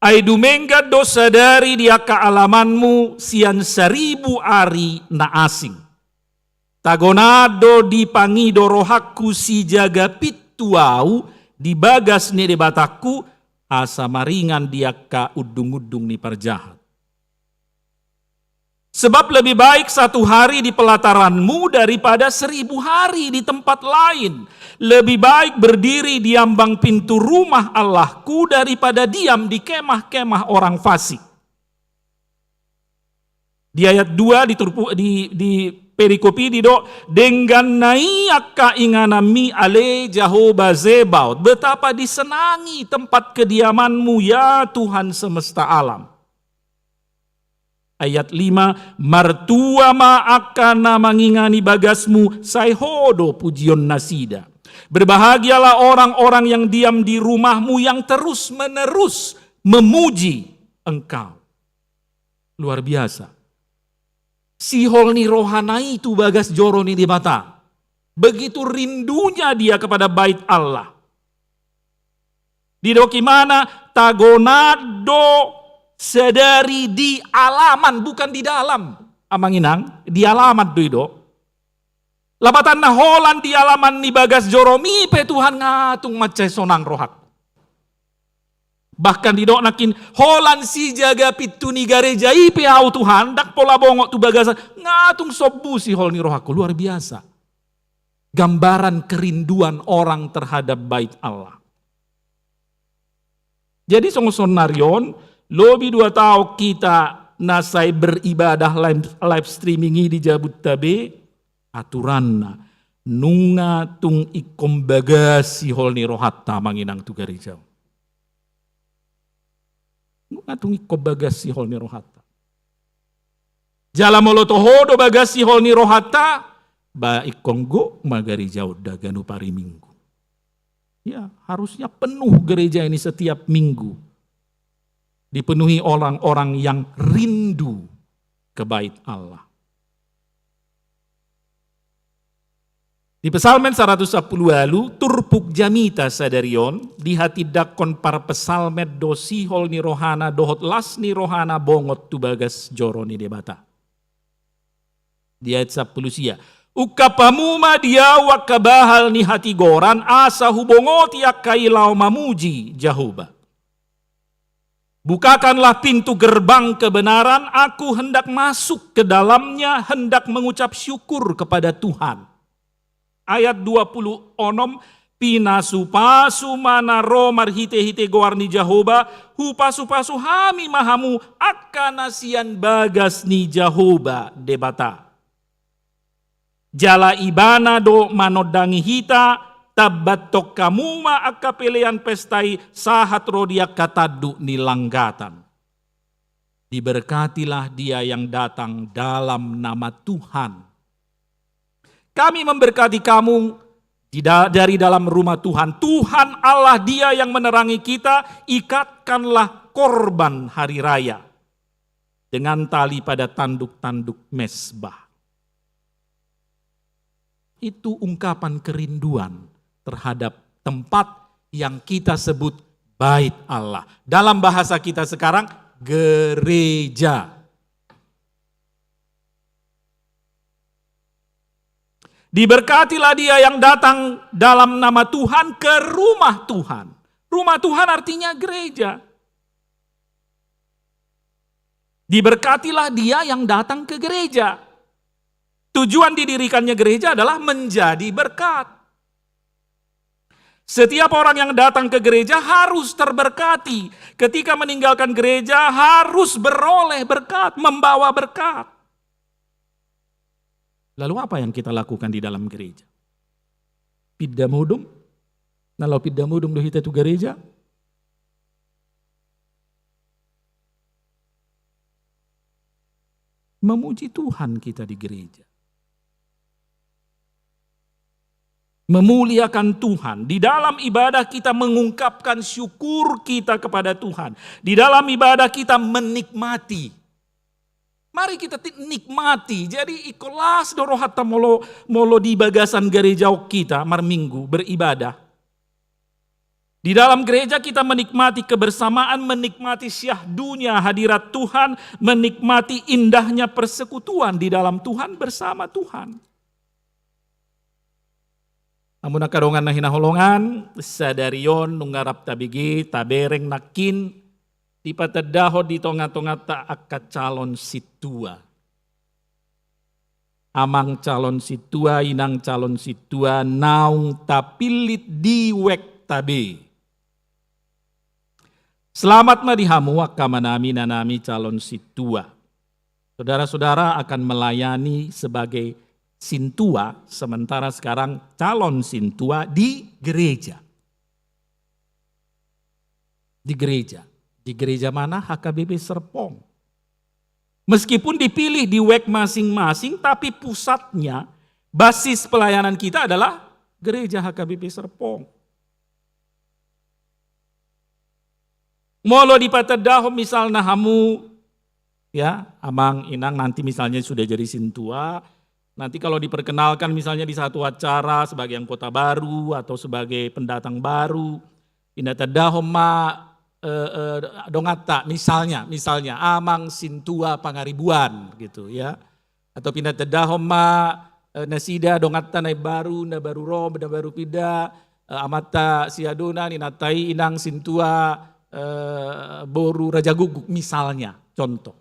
Ai dumengga dosa dari dia kealamanmu sian 1000 ari na asing. Tagonado dipangido rohaku si jaga pituau di bagas ni debataku asa maringan dia ka udung-udung ni parjahat. Sebab lebih baik 1 hari di pelataranmu daripada 1000 hari di tempat lain. Lebih baik berdiri di ambang pintu rumah Allahku daripada diam di kemah-kemah orang fasik. Di ayat 2 di perikopi dido dengan naik inganami ale Jehovah Zebaot. Betapa disenangi tempat kediamanmu ya Tuhan semesta alam. Ayat 5, martua ma akan mangingani bagasmu saihodo pujion nasida. Berbahagialah orang-orang yang diam di rumahmu yang terus-menerus memuji engkau. Luar biasa. Sihol ni rohana itu bagas joro ni di mata. Begitu rindunya dia kepada bait Allah. Di doki mana tagonado sedari di alaman, bukan di dalam. Amanginang, di alaman do. Labatan na holan di alaman ni bagas joromi pe Tuhan ngatung macai sonang rohak. Bahkan di dok nakin holan si jaga pitu ni gereja ipe au Tuhan dak pola bongok tu bagasan ngatung sobu si hol ni rohak. Luar biasa. Gambaran kerinduan orang terhadap bait Allah. Jadi sonarion lobi 2 tahun kita nasai beribadah live streaming di Jabut Tabe aturanna nunga tung ikom bagasi holni rohatta manginang tu gereja. Nunga tung ikom bagasi holni rohatta. Jala moloto hodo bagasi holni rohatta ba ikonggo magareja daganu pari minggu. Ya, harusnya penuh gereja ini setiap minggu. Dipenuhi orang-orang yang rindu ke bait Allah. Di pesalmen 110 lalu, turpuk jamita sadarion, di hati dakon para pesalmet dosi hol ni rohana dohot las ni rohana bongot tu bagas joro ni debata. Di ayat 10 sia. Ukapamu ma dia wakabahal ni hati goran asa hubongoti akailau mamuji Jehovah. Bukakanlah pintu gerbang kebenaran, aku hendak masuk ke dalamnya, hendak mengucap syukur kepada Tuhan. Ayat 20 onom, pinasupasu mana ro marhite-hite goarni Jehovah, hupasu-pasu hami mahamu, akanasian bagas ni Jehovah debata. Jala ibana do manodangi hita, tabatok kamu ma akapelean pestai sahat rodia katadu nilanggatan. Diberkatilah dia yang datang dalam nama Tuhan. Kami memberkati kamu dari dalam rumah Tuhan. Tuhan Allah dia yang menerangi kita, ikatkanlah korban hari raya dengan tali pada tanduk-tanduk mesbah. Itu ungkapan kerinduan terhadap tempat yang kita sebut bait Allah. Dalam bahasa kita sekarang, gereja. Diberkatilah dia yang datang dalam nama Tuhan ke rumah Tuhan. Rumah Tuhan artinya gereja. Diberkatilah dia yang datang ke gereja. Tujuan didirikannya gereja adalah menjadi berkat. Setiap orang yang datang ke gereja harus terberkati. Ketika meninggalkan gereja harus beroleh berkat, membawa berkat. Lalu apa yang kita lakukan di dalam gereja? Piddamudum. Kalau piddamudum do hita tu gereja. Memuji Tuhan kita di gereja. Memuliakan Tuhan. Di dalam ibadah kita mengungkapkan syukur kita kepada Tuhan. Di dalam ibadah kita menikmati. Mari kita nikmati. Jadi ikhlas doro hatta molo di bagasan gereja kita mar minggu beribadah. Di dalam gereja kita menikmati kebersamaan, menikmati syahdunya hadirat Tuhan, menikmati indahnya persekutuan di dalam Tuhan bersama Tuhan. Amun akarongan na hinaholongan, sadarion nungarap tabigi, tabereng nakin, di patadaho di tonga-tonga ta akat calon situa. Amang calon situa, inang calon situa, naung tapilit diwek tabe. Selamat madihamu akamanami nanami calon situa. Saudara-saudara akan melayani sebagai sintua, sementara sekarang calon sintua di gereja. Di gereja. Di gereja mana? HKBP Serpong. Meskipun dipilih di WEK masing-masing, tapi pusatnya, basis pelayanan kita adalah gereja HKBP Serpong. Molo di patadaho misalnya hamu, ya, amang inang nanti misalnya sudah jadi sintua, nanti kalau diperkenalkan misalnya di satu acara sebagai anggota baru atau sebagai pendatang baru, pinatadaho ma dongata misalnya amang sintua pangaribuan gitu ya, atau pinatadaho ma nasida dongata na baru rom na baru pida amata siadona ninatai inang sintua boru Raja Guguk misalnya, contoh.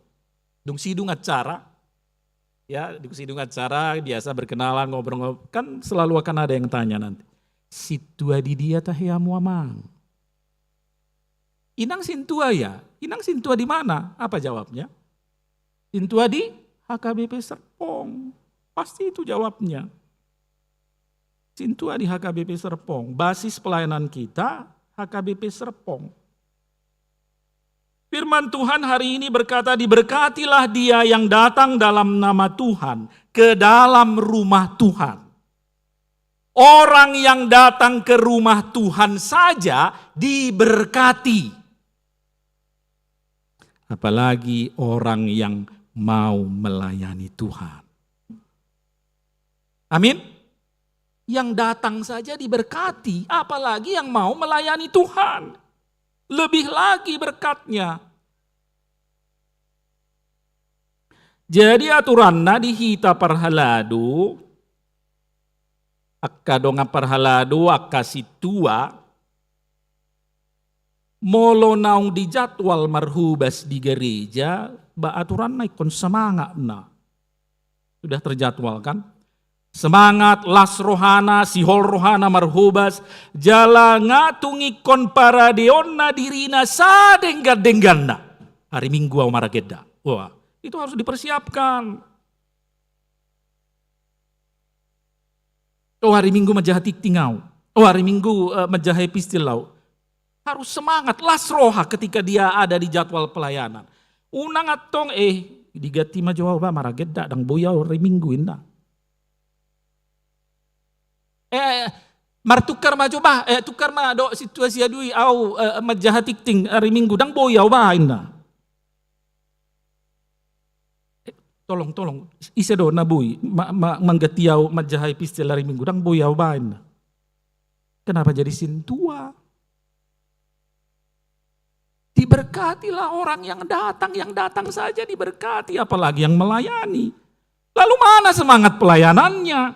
Dung sidung acara, ya, dung sidung acara biasa berkenalan ngobrol-ngobrol, kan selalu akan ada yang tanya nanti. Situa di dia tahiamu amang. Inang sintua ya, inang sintua di mana? Apa jawabnya? Sintua di HKBP Serpong, pasti itu jawabnya. Sintua di HKBP Serpong, basis pelayanan kita HKBP Serpong. Firman Tuhan hari ini berkata, diberkatilah dia yang datang dalam nama Tuhan ke dalam rumah Tuhan. Orang yang datang ke rumah Tuhan saja diberkati. Apalagi orang yang mau melayani Tuhan. Amin. Yang datang saja diberkati, apalagi yang mau melayani Tuhan. Lebih lagi berkatnya. Jadi aturanna di hita parhaladu, akka donga parhaladu, akka situa, molo naung di jadwal marhubas di gereja, ba aturanna ikon semangat na. Sudah terjadwal kan? Semangat las rohana, sihol rohana marhubas, jala ngatungi kon para deonna dirina sadengga-dengganda. Hari Minggu au marageda. Wah, itu harus dipersiapkan. Oh hari Minggu majahatik tingau. Oh hari Minggu majahai pistilau. Harus semangat las roha ketika dia ada di jadwal pelayanan. Unang atong digati majawa ba marageda dang boyau hari Minggu indah. Martukar ma coba, tukar ma do situasi adui au majahatik ting hari Minggu dang boyau ba inna. Tolong isa do na boy manggatiau majahai pistil hari Minggu dang boyau ba inna. Kenapa jadi sintua? Diberkatilah orang yang datang saja diberkati, apalagi yang melayani. Lalu mana semangat pelayanannya?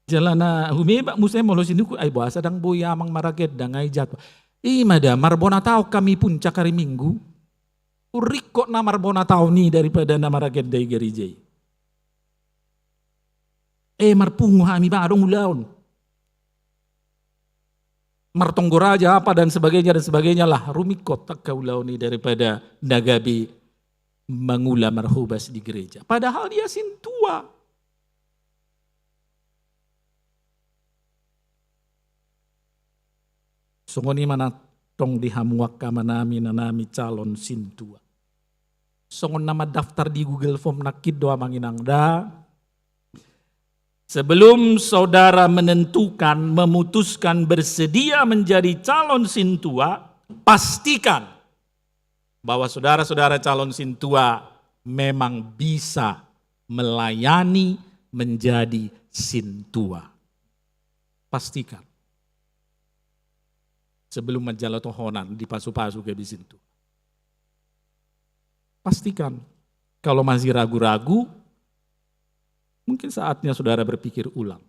Jalana humeba musay molos induku ay buasa dang boya amang maraget dang ay jatwa. Mada marbona tao kami puncak hari Minggu. Uriko na marbona tao ni daripada na maraget day gerijay. Marpungo hami ba adong ulaon. Martonggoraja apa dan sebagainya lah rumikot tak kaulau ni daripada nagabi mangula marhubas di gereja. Padahal dia sintua. Songoni mana tong dihamuak ka manami nanami calon sintua. Songon nama daftar di Google Form nakid doa manginangda. Sebelum saudara menentukan, memutuskan bersedia menjadi calon sintua, pastikan bahwa saudara-saudara calon sintua memang bisa melayani menjadi sintua. Pastikan. Sebelum menjalatohonan di pasu-pasu ke sintua. Pastikan. Kalau masih ragu-ragu, mungkin saatnya saudara berpikir ulang.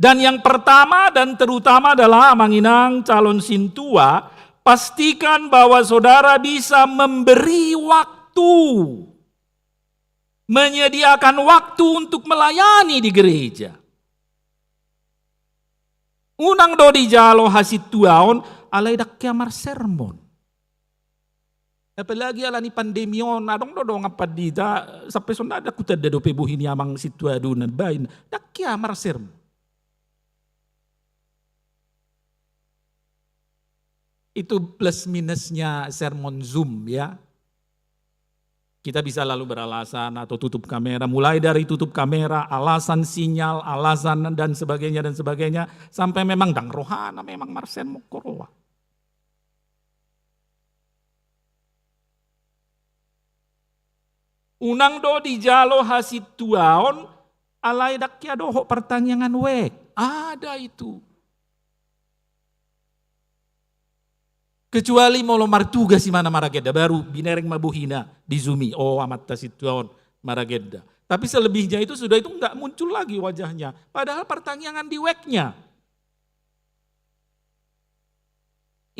Dan yang pertama dan terutama adalah manginang calon sintua, pastikan bahwa saudara bisa memberi waktu. Menyediakan waktu untuk melayani di gereja. Unang do di jalo hasit tuaon, alay dakya mar sermon. Apalagi ala ni pandemion, adong dodong apa dita, sampai sonda ada kuta dado pebuhin yamang situado nan bain, dakya mar sermon. Itu plus minusnya sermon Zoom ya. Kita bisa lalu beralasan atau tutup kamera, mulai dari tutup kamera, alasan sinyal, alasan dan sebagainya, sampai memang dang rohana, memang marsen mokorowa. Unang do di jalo hasit tuaon, alay dakya doho pertanyaan wek, ada itu. Kecuali mau lomar tugas si mana marageda baru binereng mabuhina di Zumi. Oh amat tasituan marageda. Tapi selebihnya itu sudah itu enggak muncul lagi wajahnya. Padahal pertanyaan di weknya.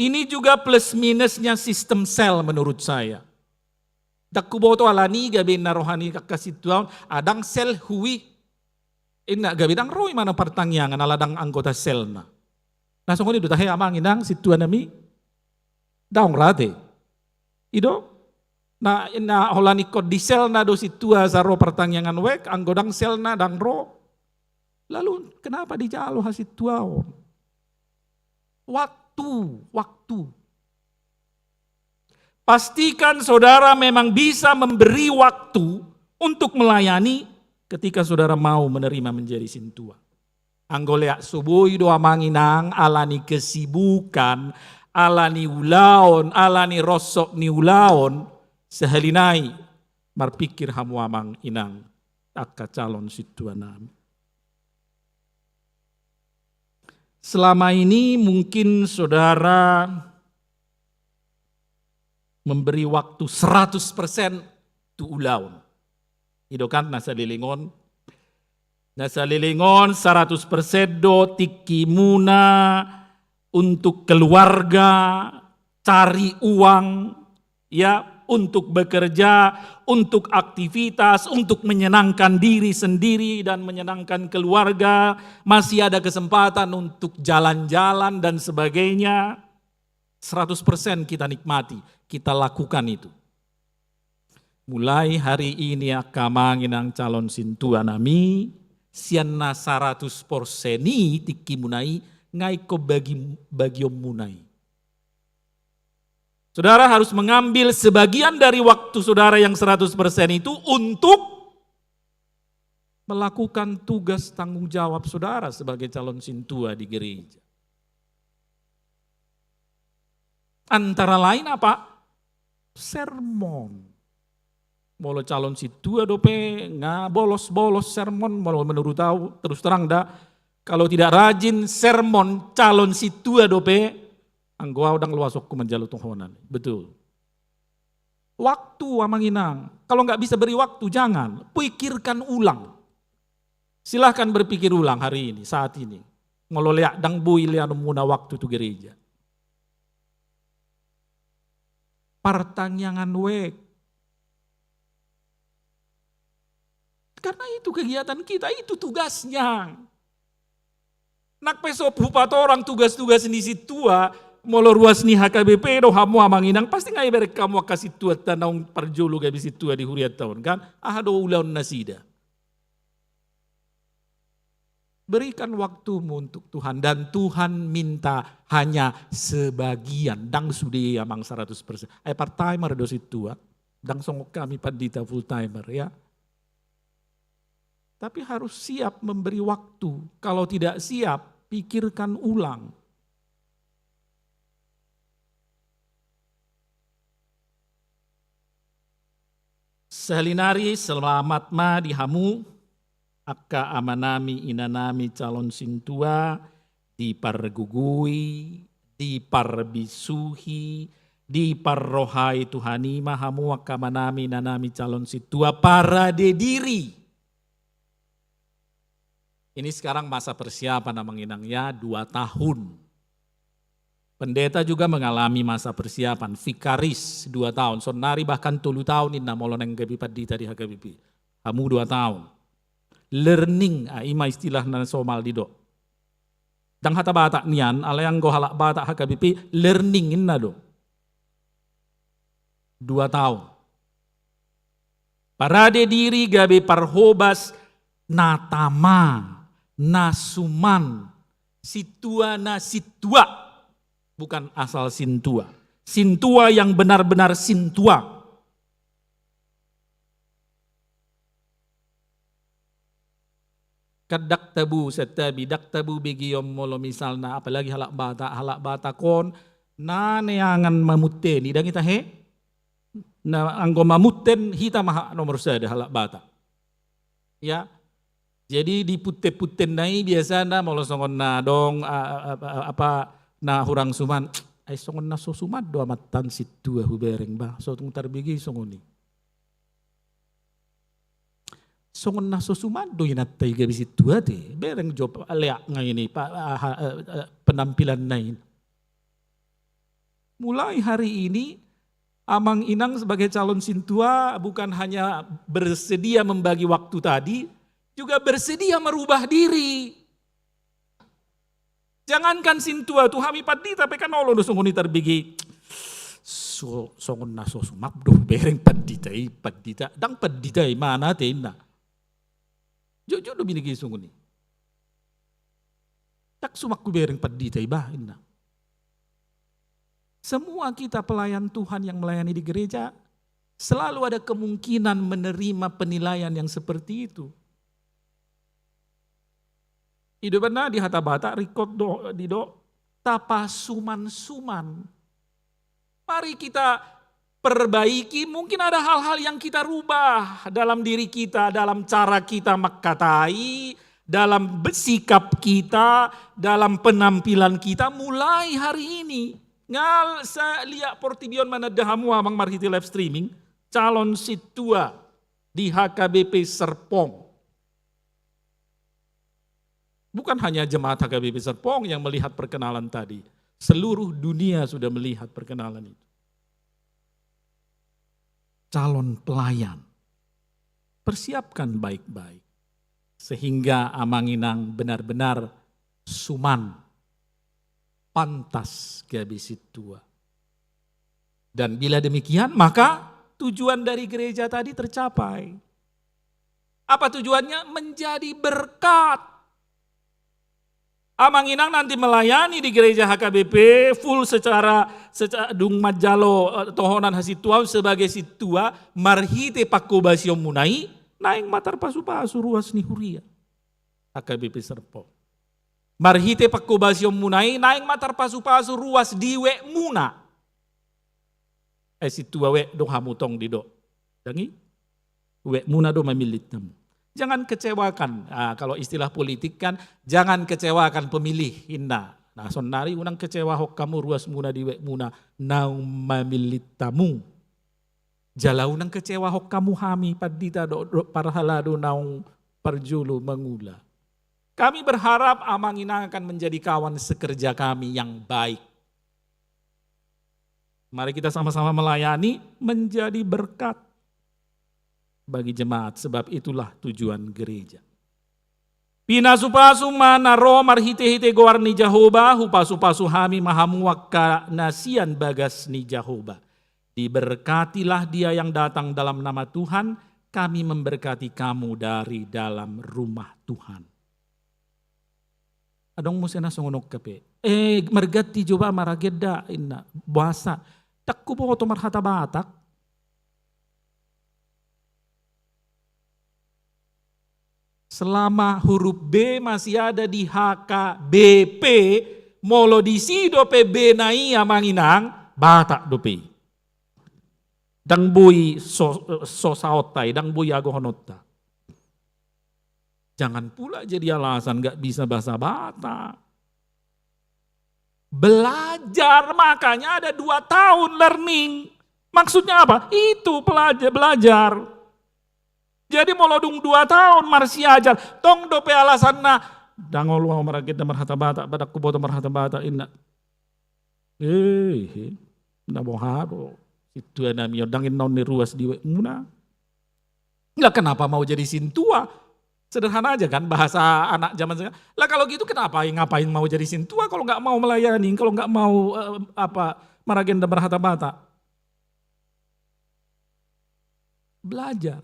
Ini juga plus minusnya sistem sel menurut saya. Dakuboto alani gabi narohani kakasituan adang sel hui. Ina gabi dang roy mana pertanyaan aladang anggota selna. Nah songoni do tahe amang inang situan nami. Daong rate. Ido na holani kod di sel na do situa zaro pertanyaan wek anggodang sel na dang ro. Lalu kenapa di jalo hasit tuaon? Waktu. Pastikan saudara memang bisa memberi waktu untuk melayani ketika saudara mau menerima menjadi sintua. Anggolea subuh doa manginang alani kesibukan, alani ulaon, alani rosok ni ulaon, sehalinai marpikir hamuamang inang akka calon situanami. Selama ini mungkin saudara memberi waktu 100% tu ulaon. Itu kan nasa lilingon 100% do tiki muna untuk keluarga, cari uang, ya, untuk bekerja, untuk aktivitas, untuk menyenangkan diri sendiri dan menyenangkan keluarga, masih ada kesempatan untuk jalan-jalan dan sebagainya. 100% kita nikmati, kita lakukan itu. Mulai hari ini akamangin ang calon sintua nami, sianna 100% tiki munai, ngai ko bagi munai. Saudara harus mengambil sebagian dari waktu saudara yang 100% itu untuk melakukan tugas tanggung jawab saudara sebagai calon sintua di gereja. Antara lain apa? Sermon. Molo calon sintua dope nga bolos-bolos sermon, molo menurut tahu terus terang dah Kalau tidak rajin sermon calon situa dope, anggoa udang luasok menjalu tohonan. Betul. Waktu amanginang. Kalau nggak bisa beri waktu, jangan. Pikirkan ulang. Silahkan berpikir ulang hari ini, saat ini. Ngololeak dang bui lianu muna waktu tu gereja. Pertanyaan wek. Karena itu kegiatan kita, itu tugasnya. Nak pesop hupat orang tugas-tugas di situa, molo ruas ni HKBP do hamu amanginang pasti ngai berek kamu kasih tua tanang perjulu gabi situa di huriat tahun kan? Do ulaun nasida. Berikan waktumu untuk Tuhan dan Tuhan minta hanya sebagian. Dang sudah amang 100%. Part timer do situa, dang songok kami pandita full timer ya. Tapi harus siap memberi waktu. Kalau tidak siap, pikirkan ulang. Salinari selamat ma dihamu, akka amanami inanami calon sintua, dipargugui, diparbisuhi, diparrohai Tuhani mahamu akka manami inanami calon sintua para dediri. Ini sekarang masa persiapan menginangnya 2 tahun. Pendeta juga mengalami masa persiapan, vikaris 2 tahun. Sonari bahkan 10 tahun inna molon yang gabi padita di HKBP. Kamu 2 tahun. Learning, ima istilah na somal dido. Dang hata bata nian, ala yang go halak bata HKBP, learning inna do. 2 tahun. Parade diri gabi parhobas natama. Nasuman, situa na situa, bukan asal sintua. Sintua yang benar-benar sintua. Kadak tabu setabi, dak tabu begiyom molo misalna, apalagi halak bata kon, na neangan mamuten, idang kita he, na anggo mamuten hita maha nomor sada halak bata. Ya. Jadi di pute-puten nai biasa na molo songon na dong apa na hurang suman ay songon na so sumad do amat tan situ hubereng ba so tung tarbigi songoni songon na so sumad do inatay gabi situ ate bereng job alea ngayon penampilan nain. Mulai hari ini Amang Inang sebagai calon sintua bukan hanya bersedia membagi waktu tadi, juga bersedia merubah diri. Jangankan sintua tu hami padi tapi kan olo do songoni tarbigi. So songon naso sumak do bereng paditai dang paditai mana tena. Jojo do binigi songoni. Tak sumak ku bereng paditai bah inna. Semua kita pelayan Tuhan yang melayani di gereja selalu ada kemungkinan menerima penilaian yang seperti itu. Ido benar di hata bata record do tapa suman. Mari kita perbaiki, mungkin ada hal-hal yang kita rubah dalam diri kita, dalam cara kita makatai, dalam sikap kita, dalam penampilan kita mulai hari ini. Ngal sa liak portibion mana dahamu amang marhiti live streaming, calon situa di HKBP Serpong. Bukan hanya jemaat HKBP Serpong yang melihat perkenalan tadi. Seluruh dunia sudah melihat perkenalan itu. Calon pelayan. Persiapkan baik-baik. Sehingga Amanginang benar-benar suman. Pantas gabi situa. Dan bila demikian maka tujuan dari gereja tadi tercapai. Apa tujuannya? Menjadi berkat. Amanginang nanti melayani di gereja HKBP full secara dung majalo tohonan hasitua sebagai situa marhite pakobasio munai naing matar pasu-pasu ruas ni huria HKBP Serpong. Marhite pakobasio munai naing matar pasu-pasu ruas diwe muna. Situa we dong hamutong di do. Dangi we muna do mamilit nemu. Jangan kecewakan, kalau istilah politik kan, jangan kecewakan pemilih. Nah, sonari unang kecewa hok kamu ruas muna diwek muna naung mamilitamu. Jala unang kecewa hok kamu hami padita do parhalado naung parjulu mengula. Kami berharap Amang Inang akan menjadi kawan sekerja kami yang baik. Mari kita sama-sama melayani, menjadi berkat bagi jemaat, sebab itulah tujuan gereja. Pinasupasu mana ro marhite-hite goar ni Jahoba, hupasu-pasu hami mahamuak ka nasian bagas ni Jahoba. Diberkatilah dia yang datang dalam nama Tuhan, kami memberkati kamu dari dalam rumah Tuhan. Adong mo sena songonok kape. Margati coba marageda inna bahasa. Takku po to marhata batak. Selama huruf B masih ada di HKBP, molo di si dope B nai Amang Inang, batak dope. Dang bui so saotai, dang bui ago honotta. Jangan pula jadi alasan gak bisa bahasa Batak. Belajar, makanya ada 2 tahun learning. Maksudnya apa? Itu belajar. Jadi molodung 2 tahun marsi ajar. Tong dope alasan na. Dangol wa maragid na marhata Batak. Badak kuboto marhata Batak inna. Naboharo. Itu nami yodangin naon ni ruas diwe muna. Lah kenapa mau jadi sintua? Sederhana aja kan bahasa anak zaman sekarang. Lah kalau gitu kenapa ngapain mau jadi sintua kalau nggak mau melayani, kalau nggak mau maragenda berhata bata. Belajar.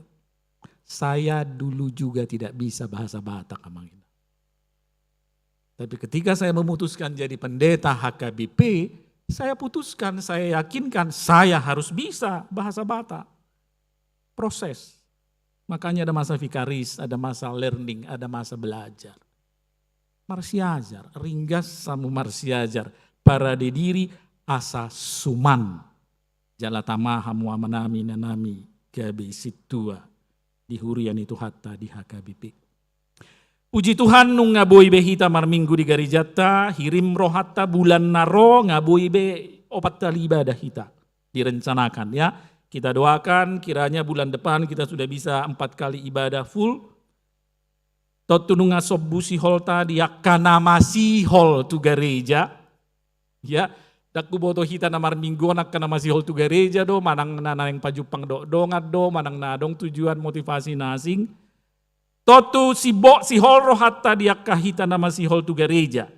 Saya dulu juga tidak bisa bahasa Batak Amang Inang. Tapi ketika saya memutuskan jadi pendeta HKBP, saya putuskan, saya yakinkan saya harus bisa bahasa Batak. Proses. Makanya ada masa vikaris, ada masa learning, ada masa belajar. Marsiajar, ringgas samu marsiajar, para didiri asa suman. Jalatama hamu amanami nanami gabi situa di hurian itu hatta di HKBP. Puji Tuhan nung ngaboy be hita marminggu di garijata, hirim rohatta bulan naro ngaboy be 4 kali ibadah hita. Direncanakan ya. Kita doakan kiranya bulan depan kita sudah bisa 4 kali ibadah full. Totununga sobbu sihol tadi yakana masihol tu gereja. Ya, dakku boto hita namar minggu nak kana masihol tu gereja do manang nanang pajupang do dongat do manang nadong tujuan motivasi nasing. Totu sibok sihol rohatta diakka hita nama sihol tu gereja.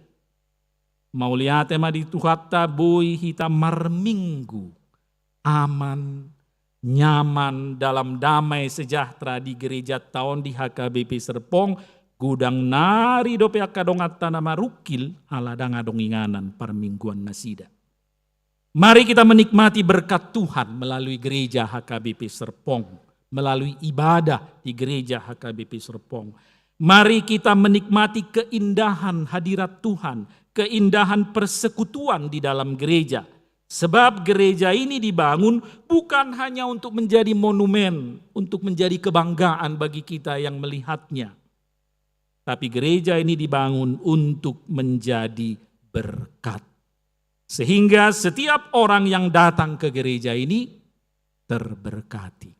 Mauliate ma di tuhatta boy hita marminggu. Aman, nyaman dalam damai sejahtera di gereja tahun di HKBP Serpong, gudang nari dope akadongat tanama rukil ala dangadong inganan parmingguan nasida. Mari kita menikmati berkat Tuhan melalui gereja HKBP Serpong, melalui ibadah di gereja HKBP Serpong. Mari kita menikmati keindahan hadirat Tuhan, keindahan persekutuan di dalam gereja. Sebab gereja ini dibangun bukan hanya untuk menjadi monumen, untuk menjadi kebanggaan bagi kita yang melihatnya. Tapi gereja ini dibangun untuk menjadi berkat. Sehingga setiap orang yang datang ke gereja ini terberkati.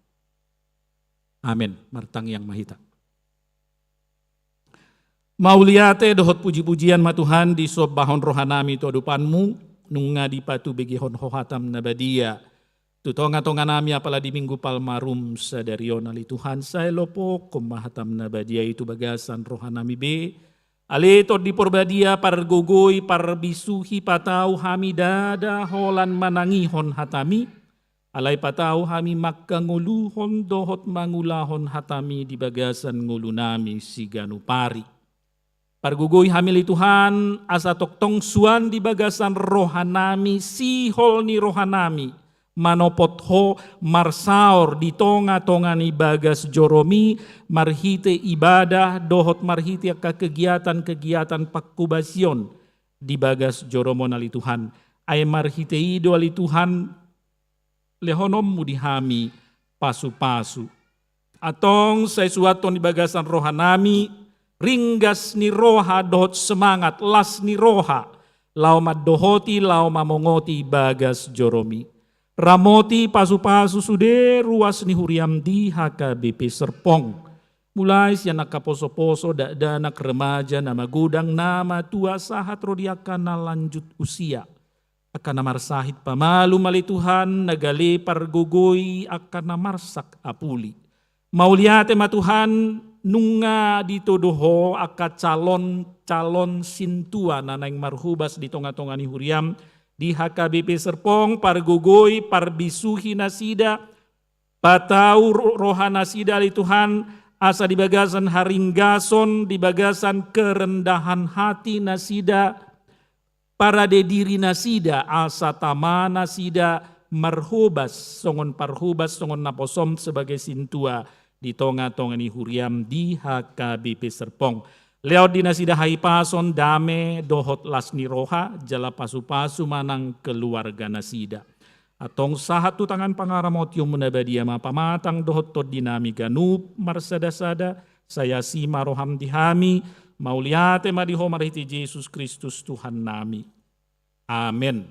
Amin. Martang yang mahita. Mauliate dohot puji-pujian ma Tuhan di sob bahon rohanami to dupanmu. Nunga di patu begihon hohatam nabadia. Tutonga-tonga nami apala di minggu palmarum sadarion ali Tuhan saya lopo kumahatam nabadia itu bagasan rohanami be. Ale to di porbadia par gogoy par bisuhi patau hami dada holan manangihon hatami. Alay patau hami makkanguluhon dohot mangulahon hatami di bagasan ngulu nami si ganupari. Pargugoy hamili Tuhan asa toktong suan di bagasan rohanami sihol ni rohanami manopot ho marsaor di tonga-tonga ni bagas joromi marhite ibadah dohot marhite ka kegiatan-kegiatan pakubasyon di bagas joromon ali Tuhan ay marhite ido ali Tuhan lehonom mudihami pasu-pasu Atong saya suaton di bagasan rohanami, ringgas ni roha dohot semangat, las ni roha, lau madohoti lau mamongoti bagas joromi. Ramoti pasu-pasu sude ruas ni huriam di HKBP Serpong. Mulai siya nakaposo-poso da anak remaja nama gudang nama tua sahat rodiakan na lanjut usia. Akan namar sahit pamalu mali Tuhan nagali pargogoy akan namarsak apuli. Mauliate ma Tuhan nunga ditodoho aka calon sintua nanang marhubas di tonga-tonga ni huriam di HKBP Serpong pargogoy parbisuhi nasida patau roha nasida li Tuhan asa di bagasan haringgason di bagasan kerendahan hati nasida para dediri nasida asa tama nasida marhubas songon parhubas songon naposom sebagai sintua di tonga-tonga ni huriam di HKBP Serpong. Leo di nasida haipason dame dohot lasni roha jala pasu-pasu manang keluarga nasida. Atong sahat tu tangan pangaramot yung munabadia mapamatang dohot to dinami ganup marsada-sada saya si maroham dihami mauliate madiho mariti Yesus Kristus Tuhan nami. Amin.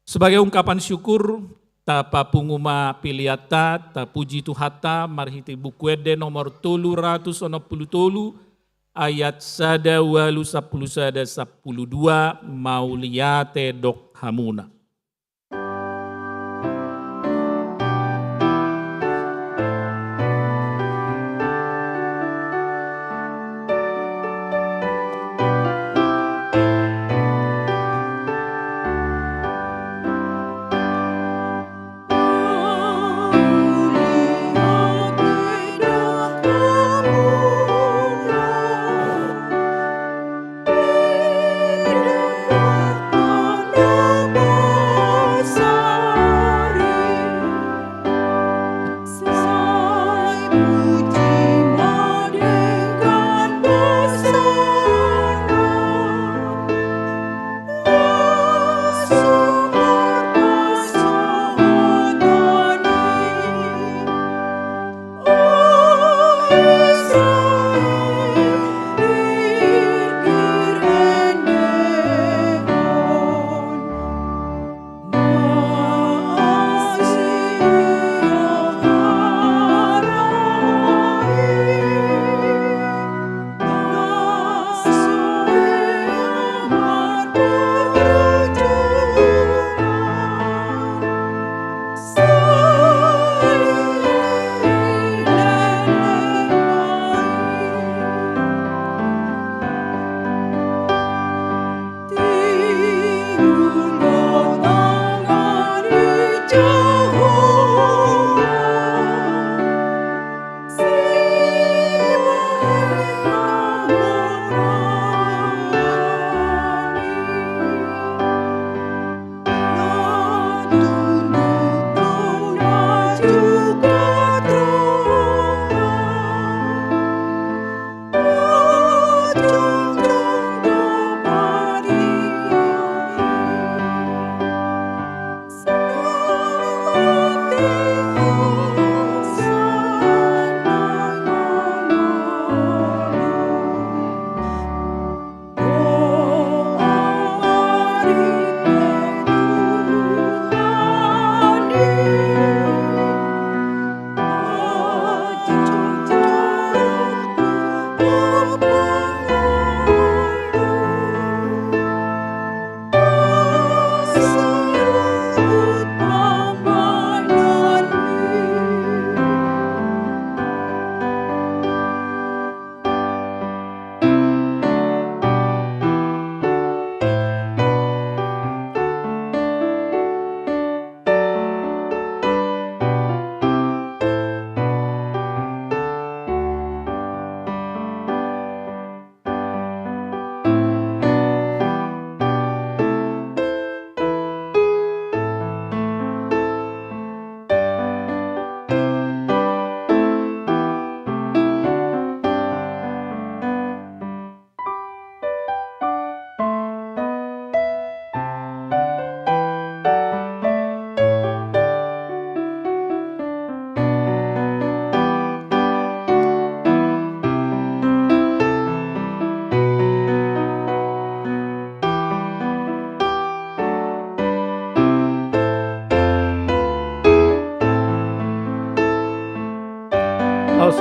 Sebagai ungkapan syukur tapa punguma piliata ta puji Tuhata marhiti buku ede nomor 363 ayat sada walu 10 sada 12 mauliate dok hamuna.
Bye.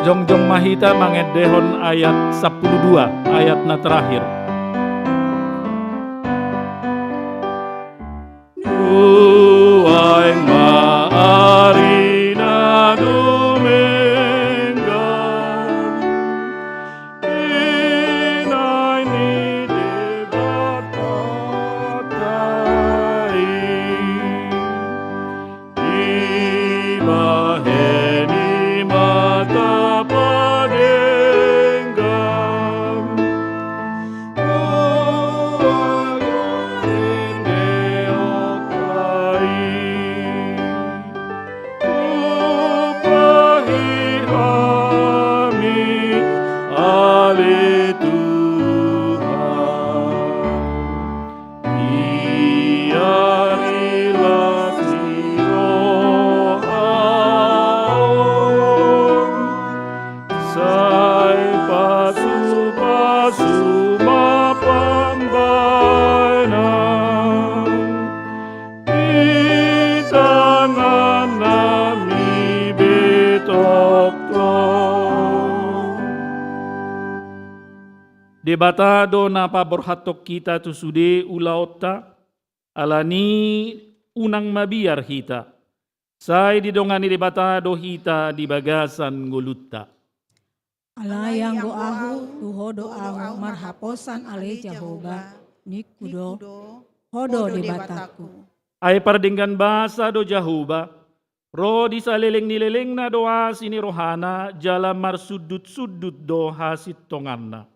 jongjong mahita mangedehon ayat 12 ayatna terakhir. Tuaing maarina dumenggan inai ni debat katai ibaheni mata padenggam Debatado na paborhatok kita tu sude ulaota alani unang mabiar hita. Sai didongani debatado hita di bagasan golutta.
Alayang go ahu tuho do ahu marhaposan ale Jehovah nikudo hodo debataku.
Ay pardinggan basa do Jehovah. Ro di saleleng nileleng na doa sini rohana jala marsudut-sudut do hasit tonganna.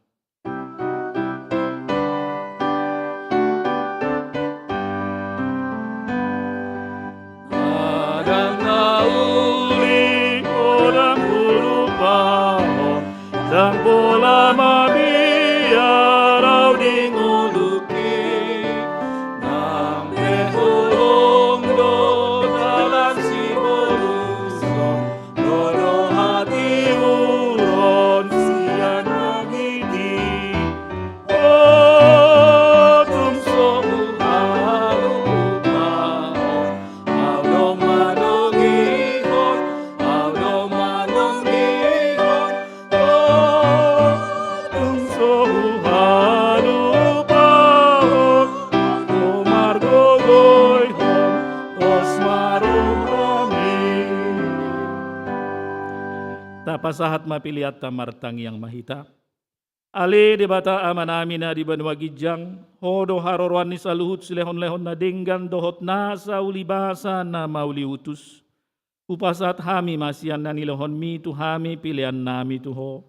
Sang bola mabiarau di nguluki Nang behulung do dalam si boruso Dono hati uron sian ngiti Oh tumso uhalu pao Au dong manungihon Au dong manungihon Pasahat mapiliat tamartang yang mahita. Ale debata amanamina di banua gijang, hodo harorwan ni saluhut silehon-lehon na denggan dohot nasa ulibasa na mauli utus. Upasat hami masian na nilehon mi tu hami pilihan nami tuho.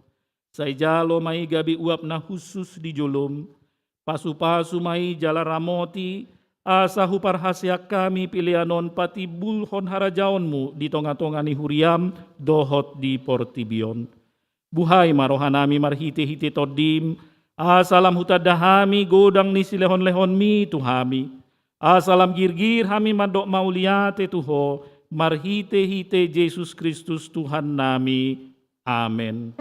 Say jalo mai gabi uap na khusus di jolom, pasu-pasu mai jala ramoti, asa hupar hasyak kami pilihanon pati bulhon harajaonmu di tonga-tonga ni huriam dohot di portibion. Buhay marohanami marhite-hite todim, asalam hutadahami godang ni silehon-lehon mi tuhami. Asalam girgir hami mandok mauliate tuho, marhite-hite Yesus Kristus Tuhan nami. Amen.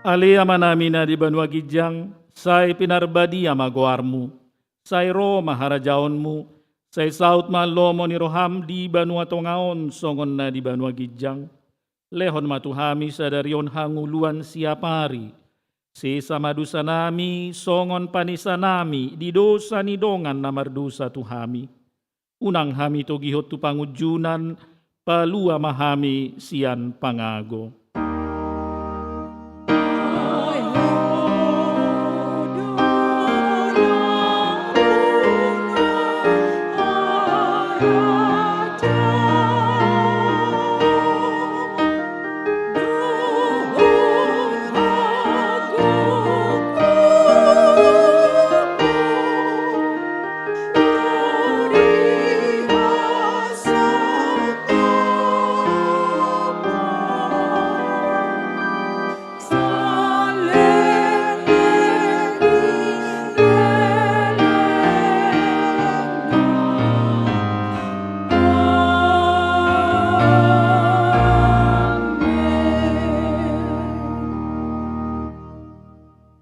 Ali amanamina di banua gijang, say pinarbadi amagoarmu, say ro maharajaonmu, say saut malomo ni roham di banua tongaon songon na di banua gijang. Lehon matuhami sadarion hanguluan siapari, si samadusa nami songon panisa nami di dosa ni dongan namardusa tuhami. Unang hami to gihot tu pangujunan, palua mahami sian pangago.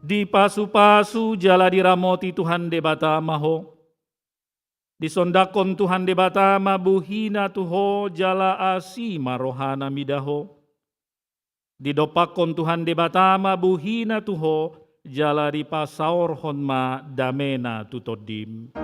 Di pasu-pasu jala diramoti Tuhan debata maho. Di sondakon Tuhan debata mabuhina tuho jala asi marohana midaho. Di dopakon Tuhan debata mabuhina tuho jala di pasaor honma damena tutodim.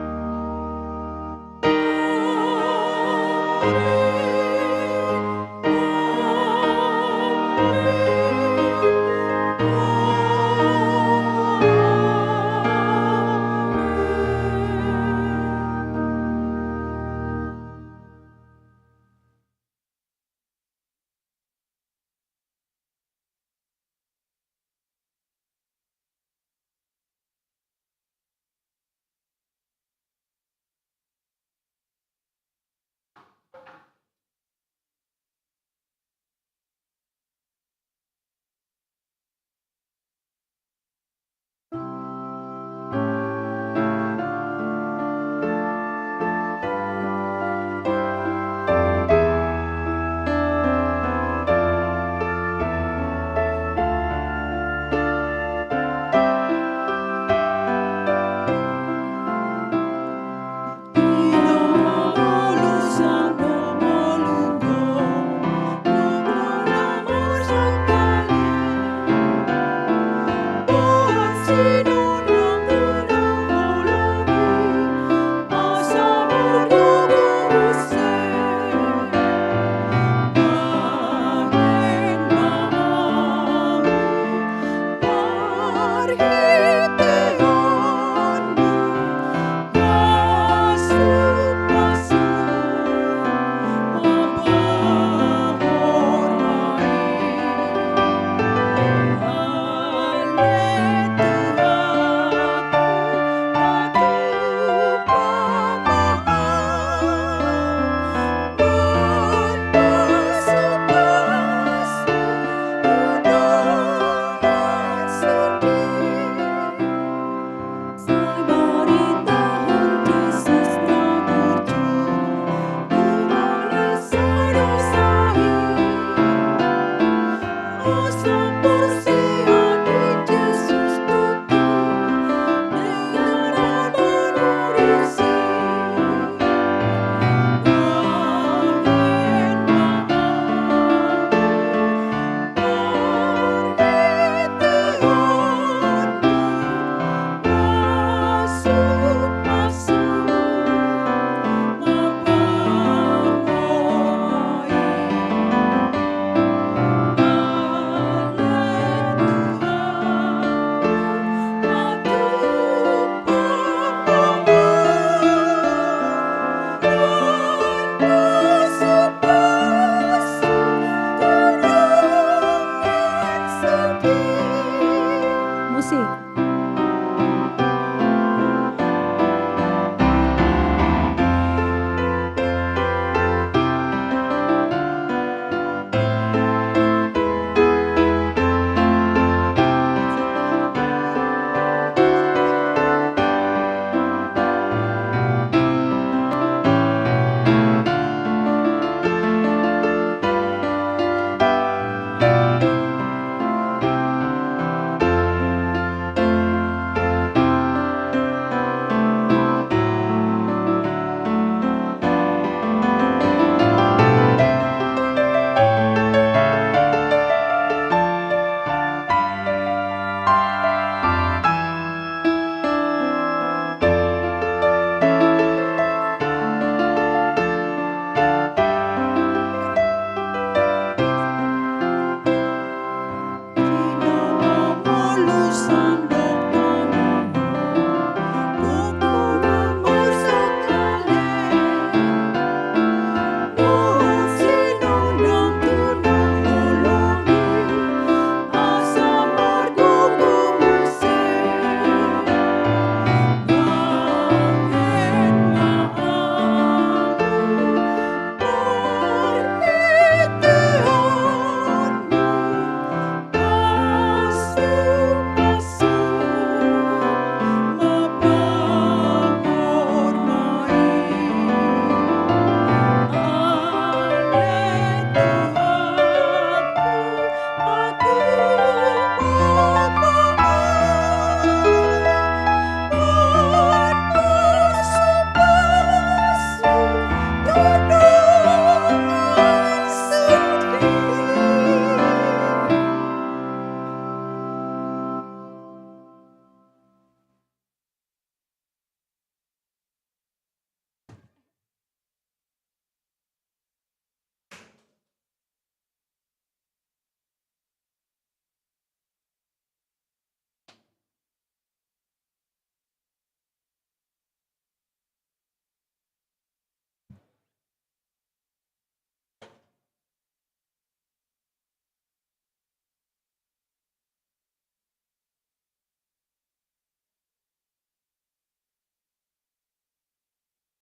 Sando